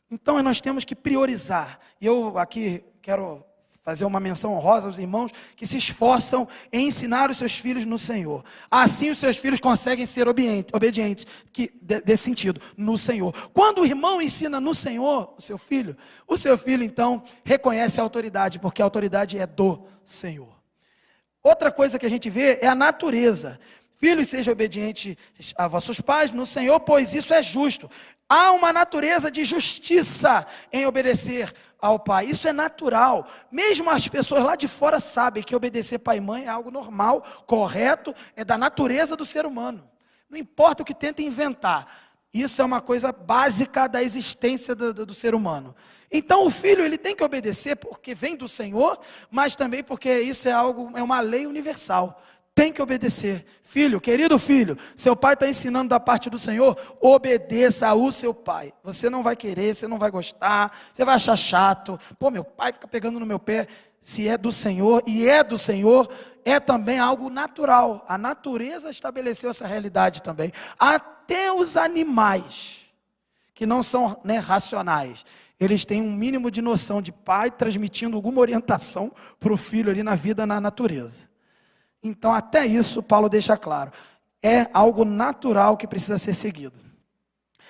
A: Então nós temos que priorizar. E eu aqui quero fazer uma menção honrosa aos irmãos que se esforçam em ensinar os seus filhos no Senhor. Assim os seus filhos conseguem ser obedientes desse sentido, no Senhor. Quando o irmão ensina no Senhor, o seu filho então reconhece a autoridade, porque a autoridade é do Senhor. Outra coisa que a gente vê é a natureza. Filhos, sejam obedientes a vossos pais no Senhor, pois isso é justo. Há uma natureza de justiça em obedecer ao pai. Isso é natural. Mesmo as pessoas lá de fora sabem que obedecer pai e mãe é algo normal, correto, é da natureza do ser humano. Não importa o que tenta inventar. Isso é uma coisa básica da existência do ser humano. Então o filho ele tem que obedecer porque vem do Senhor, mas também porque isso é uma lei universal. Tem que obedecer. Filho, querido filho, seu pai está ensinando da parte do Senhor, obedeça ao seu pai. Você não vai querer, você não vai gostar, você vai achar chato. Pô, meu pai fica pegando no meu pé. Se é do Senhor, e é do Senhor, é também algo natural. A natureza estabeleceu essa realidade também. Até os animais, que não são racionais, eles têm um mínimo de noção de pai transmitindo alguma orientação para o filho ali na vida, na natureza. Então, até isso, Paulo deixa claro. É algo natural que precisa ser seguido.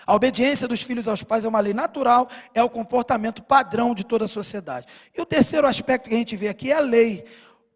A: A obediência dos filhos aos pais é uma lei natural, é o comportamento padrão de toda a sociedade. E o terceiro aspecto que a gente vê aqui é a lei.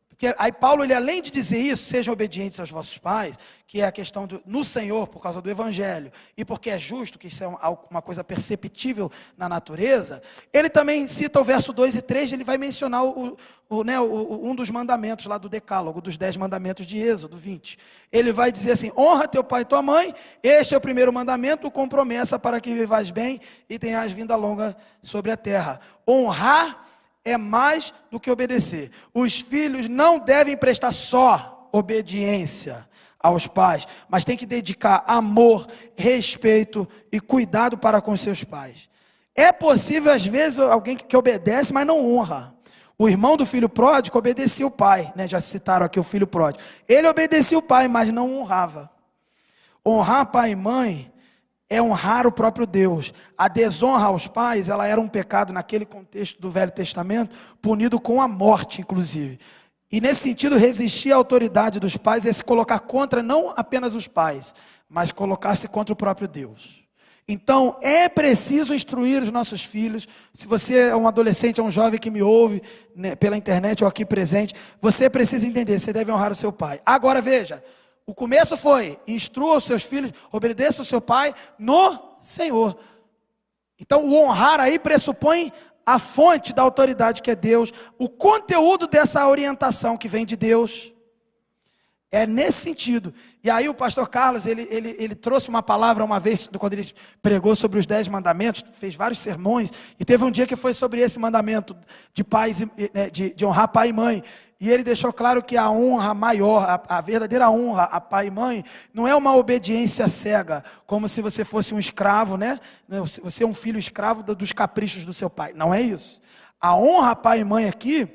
A: Porque aí Paulo, ele, além de dizer isso, sejam obedientes aos vossos pais, que é a questão no Senhor, por causa do Evangelho, e porque é justo, que isso é uma coisa perceptível na natureza, ele também cita o verso 2 e 3, ele vai mencionar um dos mandamentos lá do Decálogo, dos 10 mandamentos de Êxodo 20. Ele vai dizer assim, honra teu pai e tua mãe, este é o primeiro mandamento, com promessa para que vivas bem e tenhas vida longa sobre a terra. Honrar é mais do que obedecer. Os filhos não devem prestar só obediência aos pais, mas tem que dedicar amor, respeito e cuidado para com seus pais. É possível, às vezes, alguém que obedece, mas não honra. O irmão do filho pródigo obedecia o pai, já citaram aqui o filho pródigo. Ele obedecia o pai, mas não honrava. Honrar pai e mãe é honrar o próprio Deus. A desonra aos pais, ela era um pecado naquele contexto do Velho Testamento, punido com a morte, inclusive. E nesse sentido, resistir à autoridade dos pais é se colocar contra não apenas os pais, mas colocar-se contra o próprio Deus. Então, é preciso instruir os nossos filhos. Se você é um adolescente, é um jovem que me ouve, né, pela internet ou aqui presente, você precisa entender, você deve honrar o seu pai. Agora veja, o começo foi, instrua os seus filhos, obedeça o seu pai no Senhor. Então, o honrar aí pressupõe a fonte da autoridade que é Deus, o conteúdo dessa orientação que vem de Deus. É nesse sentido. E aí o pastor Carlos, ele trouxe uma palavra uma vez, quando ele pregou sobre os 10 mandamentos, fez vários sermões, e teve um dia que foi sobre esse mandamento de pais, de honrar pai e mãe. E ele deixou claro que a honra maior, a verdadeira honra a pai e mãe, não é uma obediência cega, como se você fosse um escravo, né? Você é um filho escravo dos caprichos do seu pai. Não é isso. A honra a pai e mãe aqui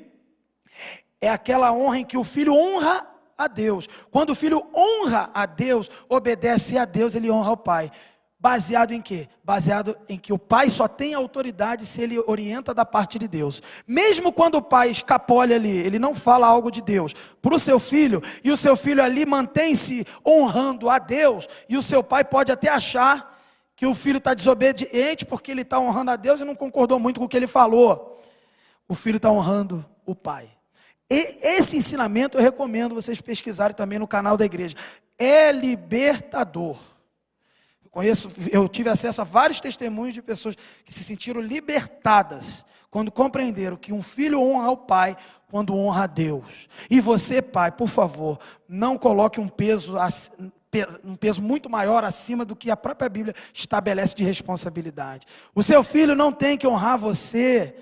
A: é aquela honra em que o filho honra a Deus. Quando o filho honra a Deus, obedece a Deus, ele honra o pai. Baseado em quê? Baseado em que o pai só tem autoridade se ele orienta da parte de Deus. Mesmo quando o pai escapole ali, ele não fala algo de Deus para o seu filho, e o seu filho ali mantém-se honrando a Deus, e o seu pai pode até achar que o filho está desobediente porque ele está honrando a Deus e não concordou muito com o que ele falou. O filho está honrando o pai. E esse ensinamento eu recomendo vocês pesquisarem também no canal da igreja. É libertador. Eu tive acesso a vários testemunhos de pessoas que se sentiram libertadas quando compreenderam que um filho honra ao pai quando honra a Deus. E você, pai, por favor, não coloque um peso muito maior acima do que a própria Bíblia estabelece de responsabilidade. O seu filho não tem que honrar você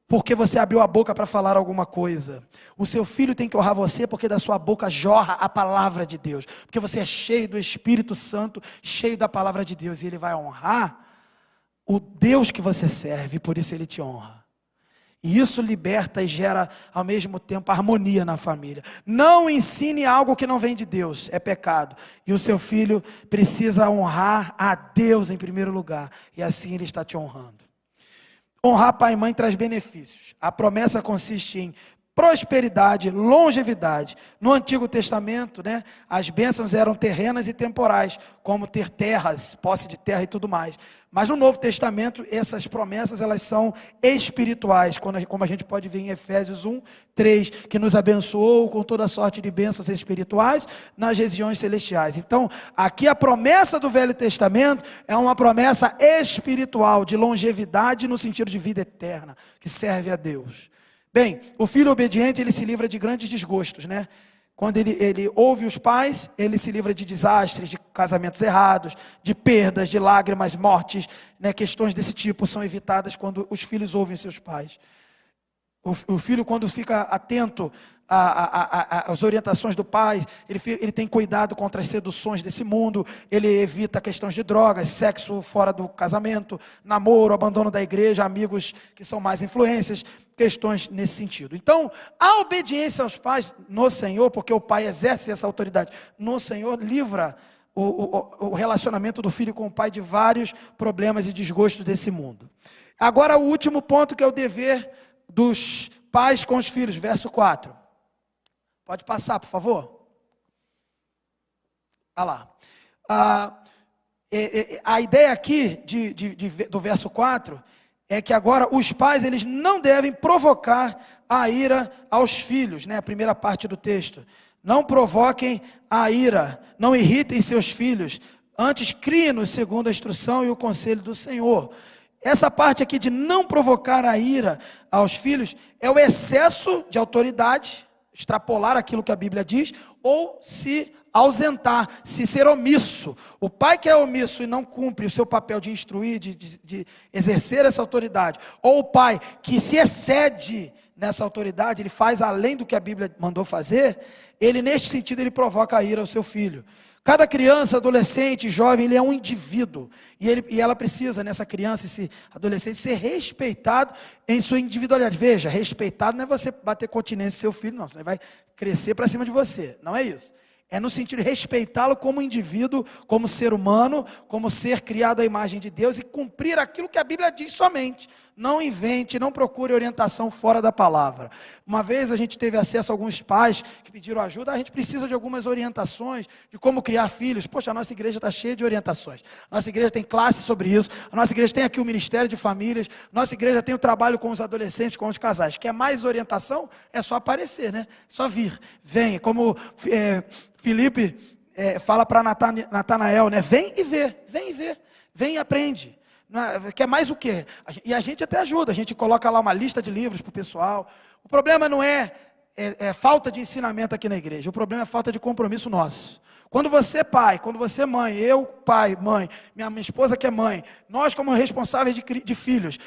A: porque você abriu a boca para falar alguma coisa. O seu filho tem que honrar você porque da sua boca jorra a palavra de Deus. Porque você é cheio do Espírito Santo, cheio da palavra de Deus. E ele vai honrar o Deus que você serve, e por isso ele te honra. E isso liberta e gera ao mesmo tempo harmonia na família. Não ensine algo que não vem de Deus, é pecado. E o seu filho precisa honrar a Deus em primeiro lugar. E assim ele está te honrando. Honrar pai e mãe traz benefícios. A promessa consiste em prosperidade, longevidade. No Antigo Testamento, né, as bênçãos eram terrenas e temporais, como ter terras, posse de terra e tudo mais. Mas no Novo Testamento, essas promessas elas são espirituais, como a gente pode ver em Efésios 1:3, que nos abençoou com toda sorte de bênçãos espirituais nas regiões celestiais. Então, aqui a promessa do Velho Testamento é uma promessa espiritual, de longevidade no sentido de vida eterna, que serve a Deus. Bem, o filho obediente, ele se livra de grandes desgostos, né? Quando ele ouve os pais, ele se livra de desastres, de casamentos errados, de perdas, de lágrimas, mortes, né? Questões desse tipo são evitadas quando os filhos ouvem seus pais. O filho, quando fica atento às orientações do pai, ele tem cuidado contra as seduções desse mundo, ele evita questões de drogas, sexo fora do casamento, namoro, abandono da igreja, amigos que são mais influências, questões nesse sentido. Então, a obediência aos pais no Senhor, porque o pai exerce essa autoridade no Senhor, livra o relacionamento do filho com o pai de vários problemas e desgostos desse mundo. Agora, o último ponto, que é o dever dos pais com os filhos, verso 4. Pode passar, por favor. Olha lá. A ideia aqui do verso 4 é que agora os pais, eles não devem provocar a ira aos filhos, né? A primeira parte do texto. Não provoquem a ira, não irritem seus filhos, antes criem-nos segundo a instrução e o conselho do Senhor. Essa parte aqui de não provocar a ira aos filhos é o excesso de autoridade, extrapolar aquilo que a Bíblia diz, ou se ausentar, se ser omisso. O pai que é omisso e não cumpre o seu papel de instruir, de exercer essa autoridade, ou o pai que se excede nessa autoridade, ele faz além do que a Bíblia mandou fazer, ele neste sentido ele provoca a ira ao seu filho. Cada criança, adolescente, jovem, ele é um indivíduo. E ela precisa, nessa criança, esse adolescente, ser respeitado em sua individualidade. Veja, respeitado não é você bater continência para seu filho, não. Você vai crescer para cima de você. Não é isso. É no sentido de respeitá-lo como indivíduo, como ser humano, como ser criado à imagem de Deus e cumprir aquilo que a Bíblia diz somente. Não invente, não procure orientação fora da palavra. Uma vez a gente teve acesso a alguns pais que pediram ajuda, a gente precisa de algumas orientações de como criar filhos. Poxa, a nossa igreja está cheia de orientações. A nossa igreja tem classe sobre isso, a nossa igreja tem aqui o Ministério de Famílias, a nossa igreja tem o trabalho com os adolescentes, com os casais. Quer mais orientação? É só aparecer, né? Só vir. Venha, como Filipe fala para Natanael, né? Vem e vê, vem e aprende. Quer mais o quê? E a gente até ajuda, a gente coloca lá uma lista de livros para o pessoal. O problema não é falta de ensinamento aqui na igreja, o problema é falta de compromisso nosso. Quando você é pai, quando você é mãe, eu pai, mãe, minha esposa que é mãe, nós como responsáveis de filhos,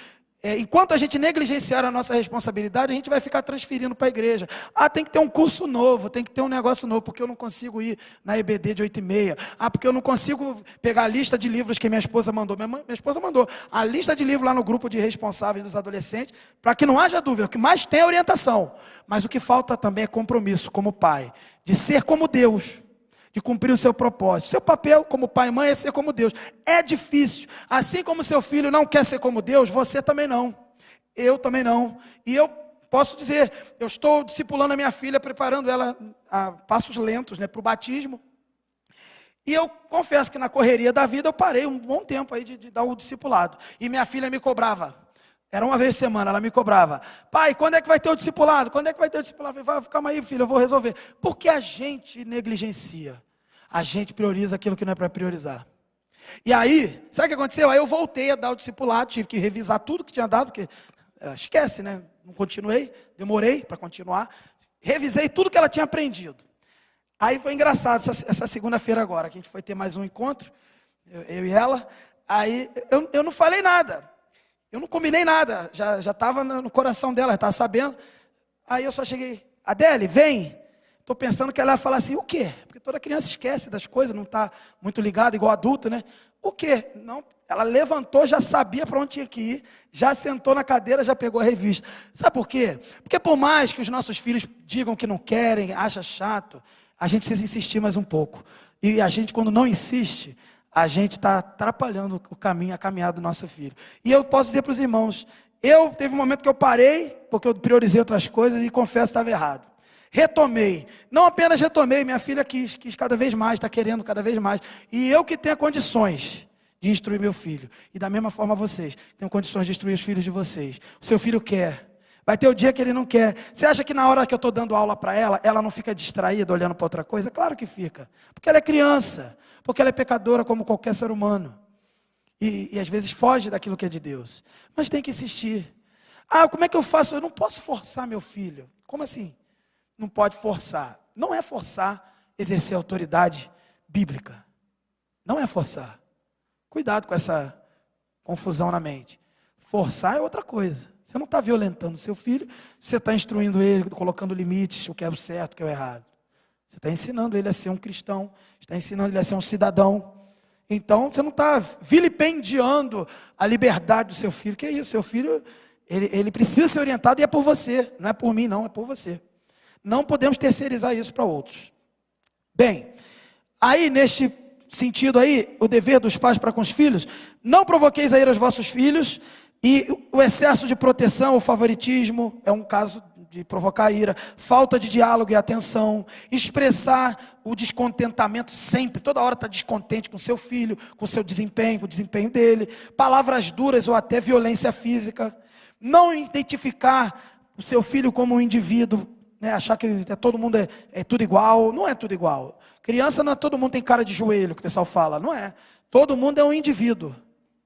A: enquanto a gente negligenciar a nossa responsabilidade, a gente vai ficar transferindo para a igreja. Tem que ter um curso novo, tem que ter um negócio novo, porque eu não consigo ir na EBD de 8h30. Porque eu não consigo pegar a lista de livros que minha esposa mandou. Minha esposa mandou a lista de livros lá no grupo de responsáveis dos adolescentes, para que não haja dúvida, o que mais tem é orientação. Mas o que falta também é compromisso como pai, de ser como Deus, de cumprir o seu propósito. Seu papel como pai e mãe é ser como Deus. É difícil. Assim como seu filho não quer ser como Deus, você também não. Eu também não. E eu posso dizer, eu estou discipulando a minha filha, preparando ela a passos lentos, né, para o batismo. E eu confesso que na correria da vida eu parei um bom tempo aí de dar o discipulado. E minha filha me cobrava. Era uma vez por semana, ela me cobrava. Pai, quando é que vai ter o discipulado? Quando é que vai ter o discipulado? Eu falei, calma aí, filho, eu vou resolver. Porque a gente negligencia. A gente prioriza aquilo que não é para priorizar. E aí, sabe o que aconteceu? Aí eu voltei a dar o discipulado, tive que revisar tudo que tinha dado, porque esquece, né? Não continuei, demorei para continuar. Revisei tudo que ela tinha aprendido. Aí foi engraçado, essa segunda-feira agora, que a gente foi ter mais um encontro, eu e ela. Aí eu não falei nada. Eu não combinei nada, já estava no coração dela, já estava sabendo. Aí eu só cheguei, Adele, vem. Estou pensando que ela ia falar assim, o quê? Porque toda criança esquece das coisas, não está muito ligada, igual adulto, né? O quê? Não, ela levantou, já sabia para onde tinha que ir, já sentou na cadeira, já pegou a revista. Sabe por quê? Porque por mais que os nossos filhos digam que não querem, acham chato, a gente precisa insistir mais um pouco. E a gente, quando não insiste, a gente está atrapalhando o caminho, a caminhada do nosso filho. E eu posso dizer para os irmãos, teve um momento que eu parei, porque eu priorizei outras coisas e confesso que estava errado. Retomei, não apenas retomei, minha filha quis cada vez mais, está querendo cada vez mais. E eu que tenho condições de instruir meu filho. E da mesma forma vocês, tenho condições de instruir os filhos de vocês. O seu filho quer. Vai ter o dia que ele não quer. Você acha que na hora que eu estou dando aula para ela não fica distraída, olhando para outra coisa? Claro que fica. Porque ela é criança. Porque ela é pecadora como qualquer ser humano. E às vezes foge daquilo que é de Deus. Mas tem que insistir. Como é que eu faço? Eu não posso forçar meu filho. Como assim? Não pode forçar. Não é forçar exercer autoridade bíblica. Não é forçar. Cuidado com essa confusão na mente. Forçar é outra coisa. Você não está violentando o seu filho, você está instruindo ele, colocando limites, o que é o certo, o que é o errado. Você está ensinando ele a ser um cristão, está ensinando ele a ser um cidadão. Então, você não está vilipendiando a liberdade do seu filho. Que é isso? Seu filho, ele precisa ser orientado e é por você. Não é por mim, não, é por você. Não podemos terceirizar isso para outros. Bem, aí neste sentido aí, o dever dos pais para com os filhos, não provoqueis a ira aos vossos filhos, e o excesso de proteção, o favoritismo, é um caso de provocar a ira, falta de diálogo e atenção, expressar o descontentamento sempre, toda hora está descontente com seu filho, com seu desempenho, com o desempenho dele, palavras duras ou até violência física, não identificar o seu filho como um indivíduo, né, achar que todo mundo é tudo igual. Não é tudo igual. Criança, não é todo mundo tem cara de joelho, que o pessoal fala. Não é. Todo mundo é um indivíduo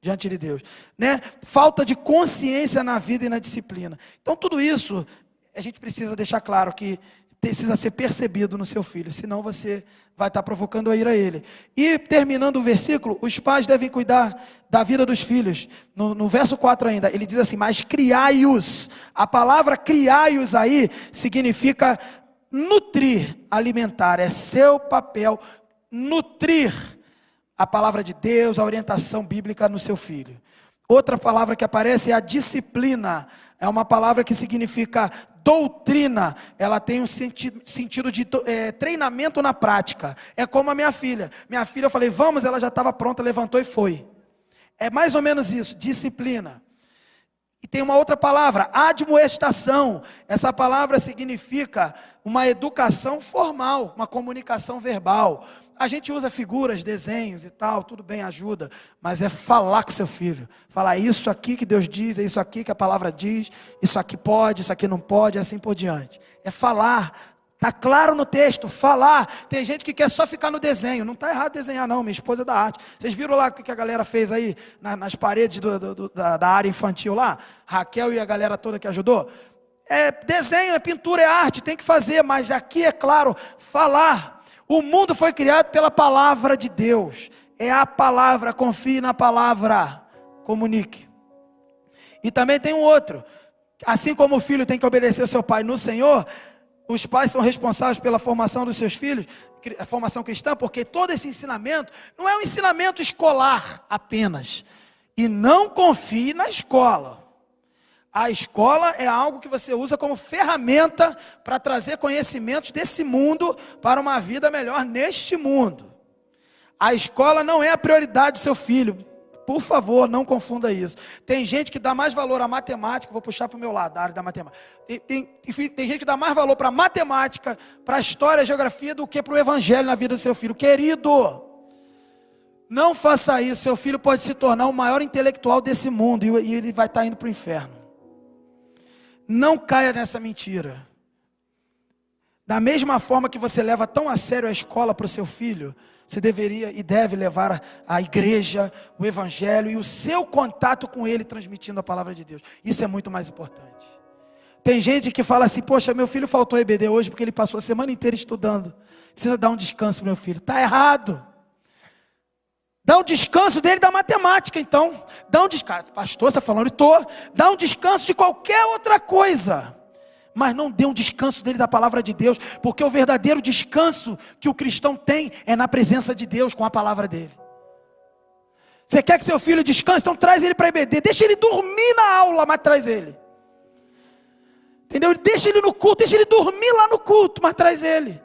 A: diante de Deus, né? Falta de consciência na vida e na disciplina. Então tudo isso a gente precisa deixar claro que precisa ser percebido no seu filho, senão você vai estar provocando a ira a ele. E terminando o versículo, os pais devem cuidar da vida dos filhos. No verso 4 ainda, ele diz assim, mas criai-os. A palavra criai-os aí significa nutrir, alimentar. É seu papel nutrir a palavra de Deus, a orientação bíblica no seu filho. Outra palavra que aparece é a disciplina. É uma palavra que significa doutrina. Ela tem um sentido de treinamento na prática. É como a minha filha. Minha filha, eu falei, vamos, ela já estava pronta, levantou e foi. É mais ou menos isso, disciplina. E tem uma outra palavra, admoestação. Essa palavra significa uma educação formal, uma comunicação verbal. A gente usa figuras, desenhos e tal, tudo bem, ajuda. Mas é falar com seu filho. Falar isso aqui que Deus diz, é isso aqui que a palavra diz. Isso aqui pode, isso aqui não pode, assim por diante. É falar. Está claro no texto, falar. Tem gente que quer só ficar no desenho. Não está errado desenhar não, minha esposa é da arte. Vocês viram lá o que a galera fez aí nas paredes da área infantil lá? Raquel e a galera toda que ajudou. É desenho, é pintura, é arte, tem que fazer. Mas aqui é claro, falar. O mundo foi criado pela palavra de Deus. É a palavra, confie na palavra. Comunique. E também tem um outro. Assim como o filho tem que obedecer ao seu pai no Senhor, os pais são responsáveis pela formação dos seus filhos, a formação cristã, porque todo esse ensinamento não é um ensinamento escolar apenas. E não confie na escola. A escola é algo que você usa como ferramenta para trazer conhecimentos desse mundo para uma vida melhor neste mundo. A escola não é a prioridade do seu filho. Por favor, não confunda isso. Tem gente que dá mais valor à matemática, vou puxar para o meu lado, a área da matemática. Tem gente que dá mais valor para a matemática, para a história, a geografia, do que para o evangelho na vida do seu filho. Querido, não faça isso. Seu filho pode se tornar o maior intelectual desse mundo e ele vai estar indo para o inferno. Não caia nessa mentira. Da mesma forma que você leva tão a sério a escola para o seu filho, você deveria e deve levar a igreja, o evangelho e o seu contato com ele, transmitindo a palavra de Deus. Isso é muito mais importante. Tem gente que fala assim, poxa, meu filho faltou EBD hoje porque ele passou a semana inteira estudando. Precisa dar um descanso para meu filho. Está errado. Dá um descanso dele da matemática, então. Dá um descanso. Pastor, você está falando, estou. Dá um descanso de qualquer outra coisa. Mas não dê um descanso dele da palavra de Deus. Porque o verdadeiro descanso que o cristão tem é na presença de Deus, com a palavra dele. Você quer que seu filho descanse? Então traz ele para EBD. Deixa ele dormir na aula, mas traz ele. Entendeu? Deixa ele no culto, deixa ele dormir lá no culto, mas traz ele.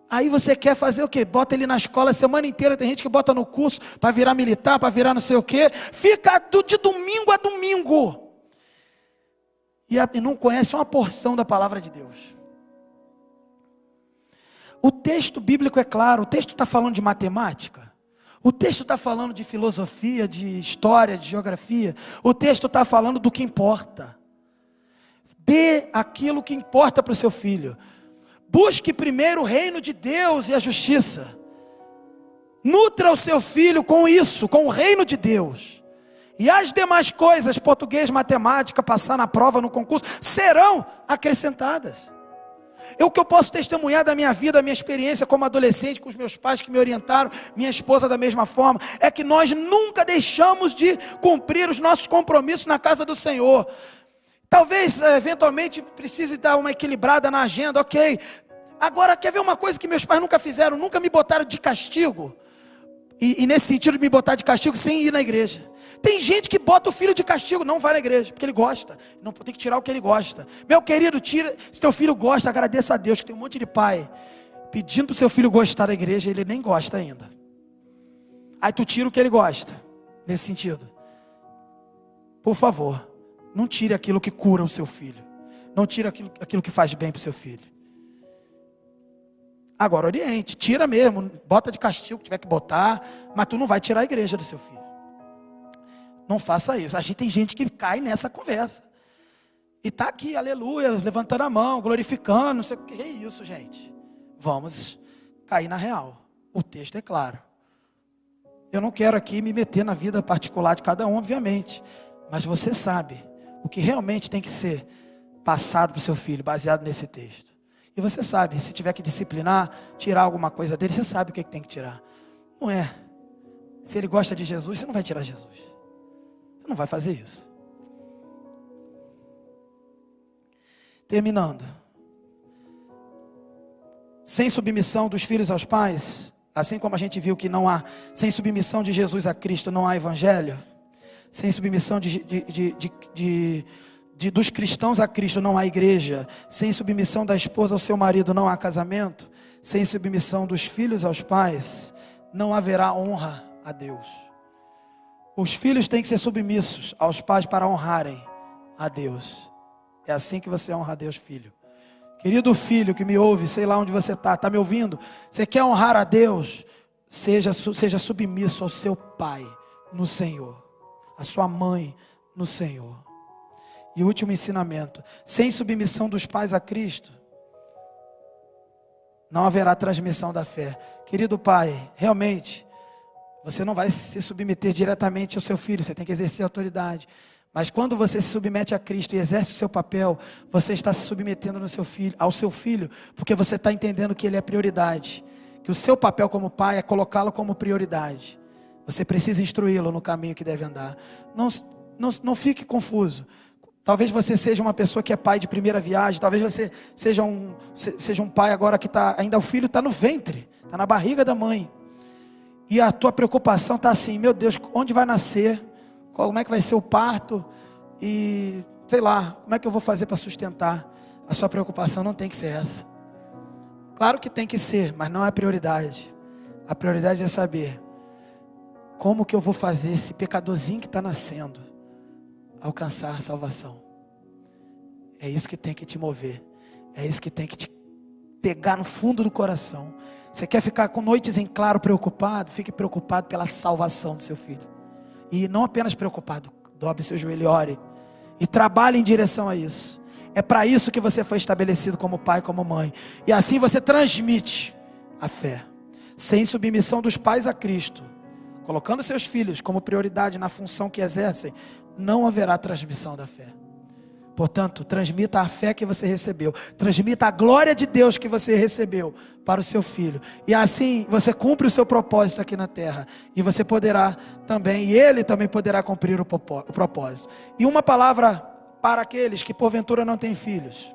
A: Aí você quer fazer o quê? Bota ele na escola a semana inteira. Tem gente que bota no curso para virar militar, para virar não sei o quê. Fica de domingo a domingo. E não conhece uma porção da palavra de Deus. O texto bíblico é claro. O texto está falando de matemática. O texto está falando de filosofia, de história, de geografia. O texto está falando do que importa. Dê aquilo que importa para o seu filho. Busque primeiro o reino de Deus e a justiça. Nutra o seu filho com isso, com o reino de Deus. E as demais coisas, português, matemática, passar na prova, no concurso, serão acrescentadas. O que eu posso testemunhar da minha vida, da minha experiência como adolescente, com os meus pais que me orientaram, minha esposa da mesma forma, é que nós nunca deixamos de cumprir os nossos compromissos na casa do Senhor. Talvez, eventualmente, precise dar uma equilibrada na agenda, ok. Agora, quer ver uma coisa que meus pais nunca fizeram? Nunca me botaram de castigo. E nesse sentido, me botar de castigo sem ir na igreja. Tem gente que bota o filho de castigo, não vai na igreja, porque ele gosta. Não tem que tirar o que ele gosta. Meu querido, tira. Se teu filho gosta, agradeça a Deus, que tem um monte de pai pedindo para o seu filho gostar da igreja, ele nem gosta ainda. Aí tu tira o que ele gosta, nesse sentido. Por favor, não tire aquilo que cura o seu filho. Não tire aquilo que faz bem para o seu filho. Agora oriente, tira mesmo, bota de castigo que tiver que botar, mas tu não vai tirar a igreja do seu filho. Não faça isso. Tem gente que cai nessa conversa. E está aqui, aleluia, levantando a mão, glorificando, não sei o que é isso, gente. Vamos cair na real. O texto é claro. Eu não quero aqui me meter na vida particular de cada um, obviamente. Mas você sabe o que realmente tem que ser passado para o seu filho, baseado nesse texto. E você sabe, se tiver que disciplinar, tirar alguma coisa dele, você sabe o que tem que tirar. Não é. Se ele gosta de Jesus, você não vai tirar Jesus. Você não vai fazer isso. Terminando. Sem submissão dos filhos aos pais, Assim como a gente viu que não há, sem submissão de Jesus a Cristo, não há evangelho. Sem submissão dos cristãos a Cristo, não há igreja. Sem submissão da esposa ao seu marido, não há casamento. Sem submissão dos filhos aos pais, não haverá honra a Deus. Os filhos têm que ser submissos aos pais para honrarem a Deus. É assim que você honra a Deus, filho. Querido filho que me ouve, sei lá onde você está me ouvindo? Você quer honrar a Deus? Seja submisso ao seu pai no Senhor, a sua mãe no Senhor. E o último ensinamento: sem submissão dos pais a Cristo, não haverá transmissão da fé. Querido pai, realmente, você não vai se submeter diretamente ao seu filho, você tem que exercer autoridade. Mas quando você se submete a Cristo e exerce o seu papel, você está se submetendo ao seu filho, porque você está entendendo que ele é prioridade. Que o seu papel como pai é colocá-lo como prioridade. Você precisa instruí-lo no caminho que deve andar. Não fique confuso. Talvez você seja uma pessoa que é pai de primeira viagem. Talvez você seja um pai agora que ainda o filho está no ventre, está na barriga da mãe. E a tua preocupação está assim: meu Deus, onde vai nascer? Como é que vai ser o parto? E sei lá, como é que eu vou fazer para sustentar? A sua preocupação não tem que ser essa. Claro que tem que ser, mas não é a prioridade. A prioridade é saber como que eu vou fazer esse pecadorzinho que está nascendo alcançar a salvação. É isso que tem que te mover. É isso que tem que te pegar no fundo do coração. Você quer ficar com noites em claro preocupado? Fique preocupado pela salvação do seu filho. E não apenas preocupado, dobre seu joelho e ore. E trabalhe em direção a isso. É para isso que você foi estabelecido como pai, como mãe. E assim você transmite a fé. Sem submissão dos pais a Cristo, colocando seus filhos como prioridade na função que exercem, não haverá transmissão da fé. Portanto, transmita a fé que você recebeu. Transmita a glória de Deus que você recebeu para o seu filho. E assim você cumpre o seu propósito aqui na terra. E você poderá também, e ele também poderá cumprir o propósito. E uma palavra para aqueles que porventura não têm filhos.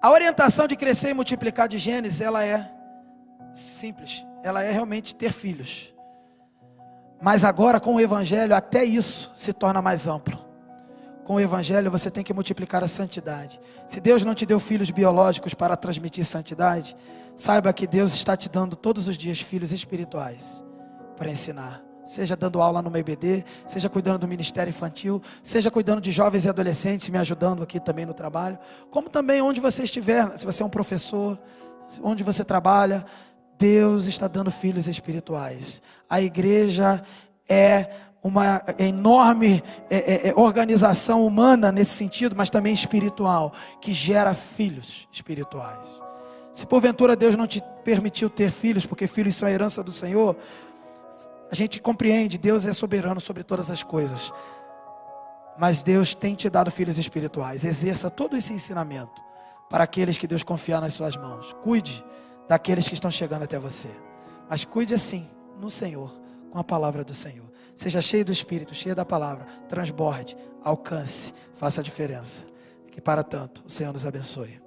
A: A orientação de crescer e multiplicar de Gênesis, ela é simples. Ela é realmente ter filhos. Mas agora com o Evangelho, até isso se torna mais amplo. Com o Evangelho você tem que multiplicar a santidade. Se Deus não te deu filhos biológicos para transmitir santidade, saiba que Deus está te dando todos os dias filhos espirituais para ensinar. Seja dando aula no IBD, seja cuidando do ministério infantil, seja cuidando de jovens e adolescentes, me ajudando aqui também no trabalho, como também onde você estiver, se você é um professor, onde você trabalha, Deus está dando filhos espirituais. A igreja é uma enorme organização humana nesse sentido, mas também espiritual, que gera filhos espirituais. Se porventura Deus não te permitiu ter filhos, porque filhos são a herança do Senhor, a gente compreende, Deus é soberano sobre todas as coisas. Mas Deus tem te dado filhos espirituais. Exerça todo esse ensinamento para aqueles que Deus confiar nas suas mãos. Cuide daqueles que estão chegando até você. Mas cuide assim, no Senhor, com a palavra do Senhor. Seja cheio do Espírito, cheio da palavra. Transborde, alcance, faça a diferença. Que para tanto o Senhor nos abençoe.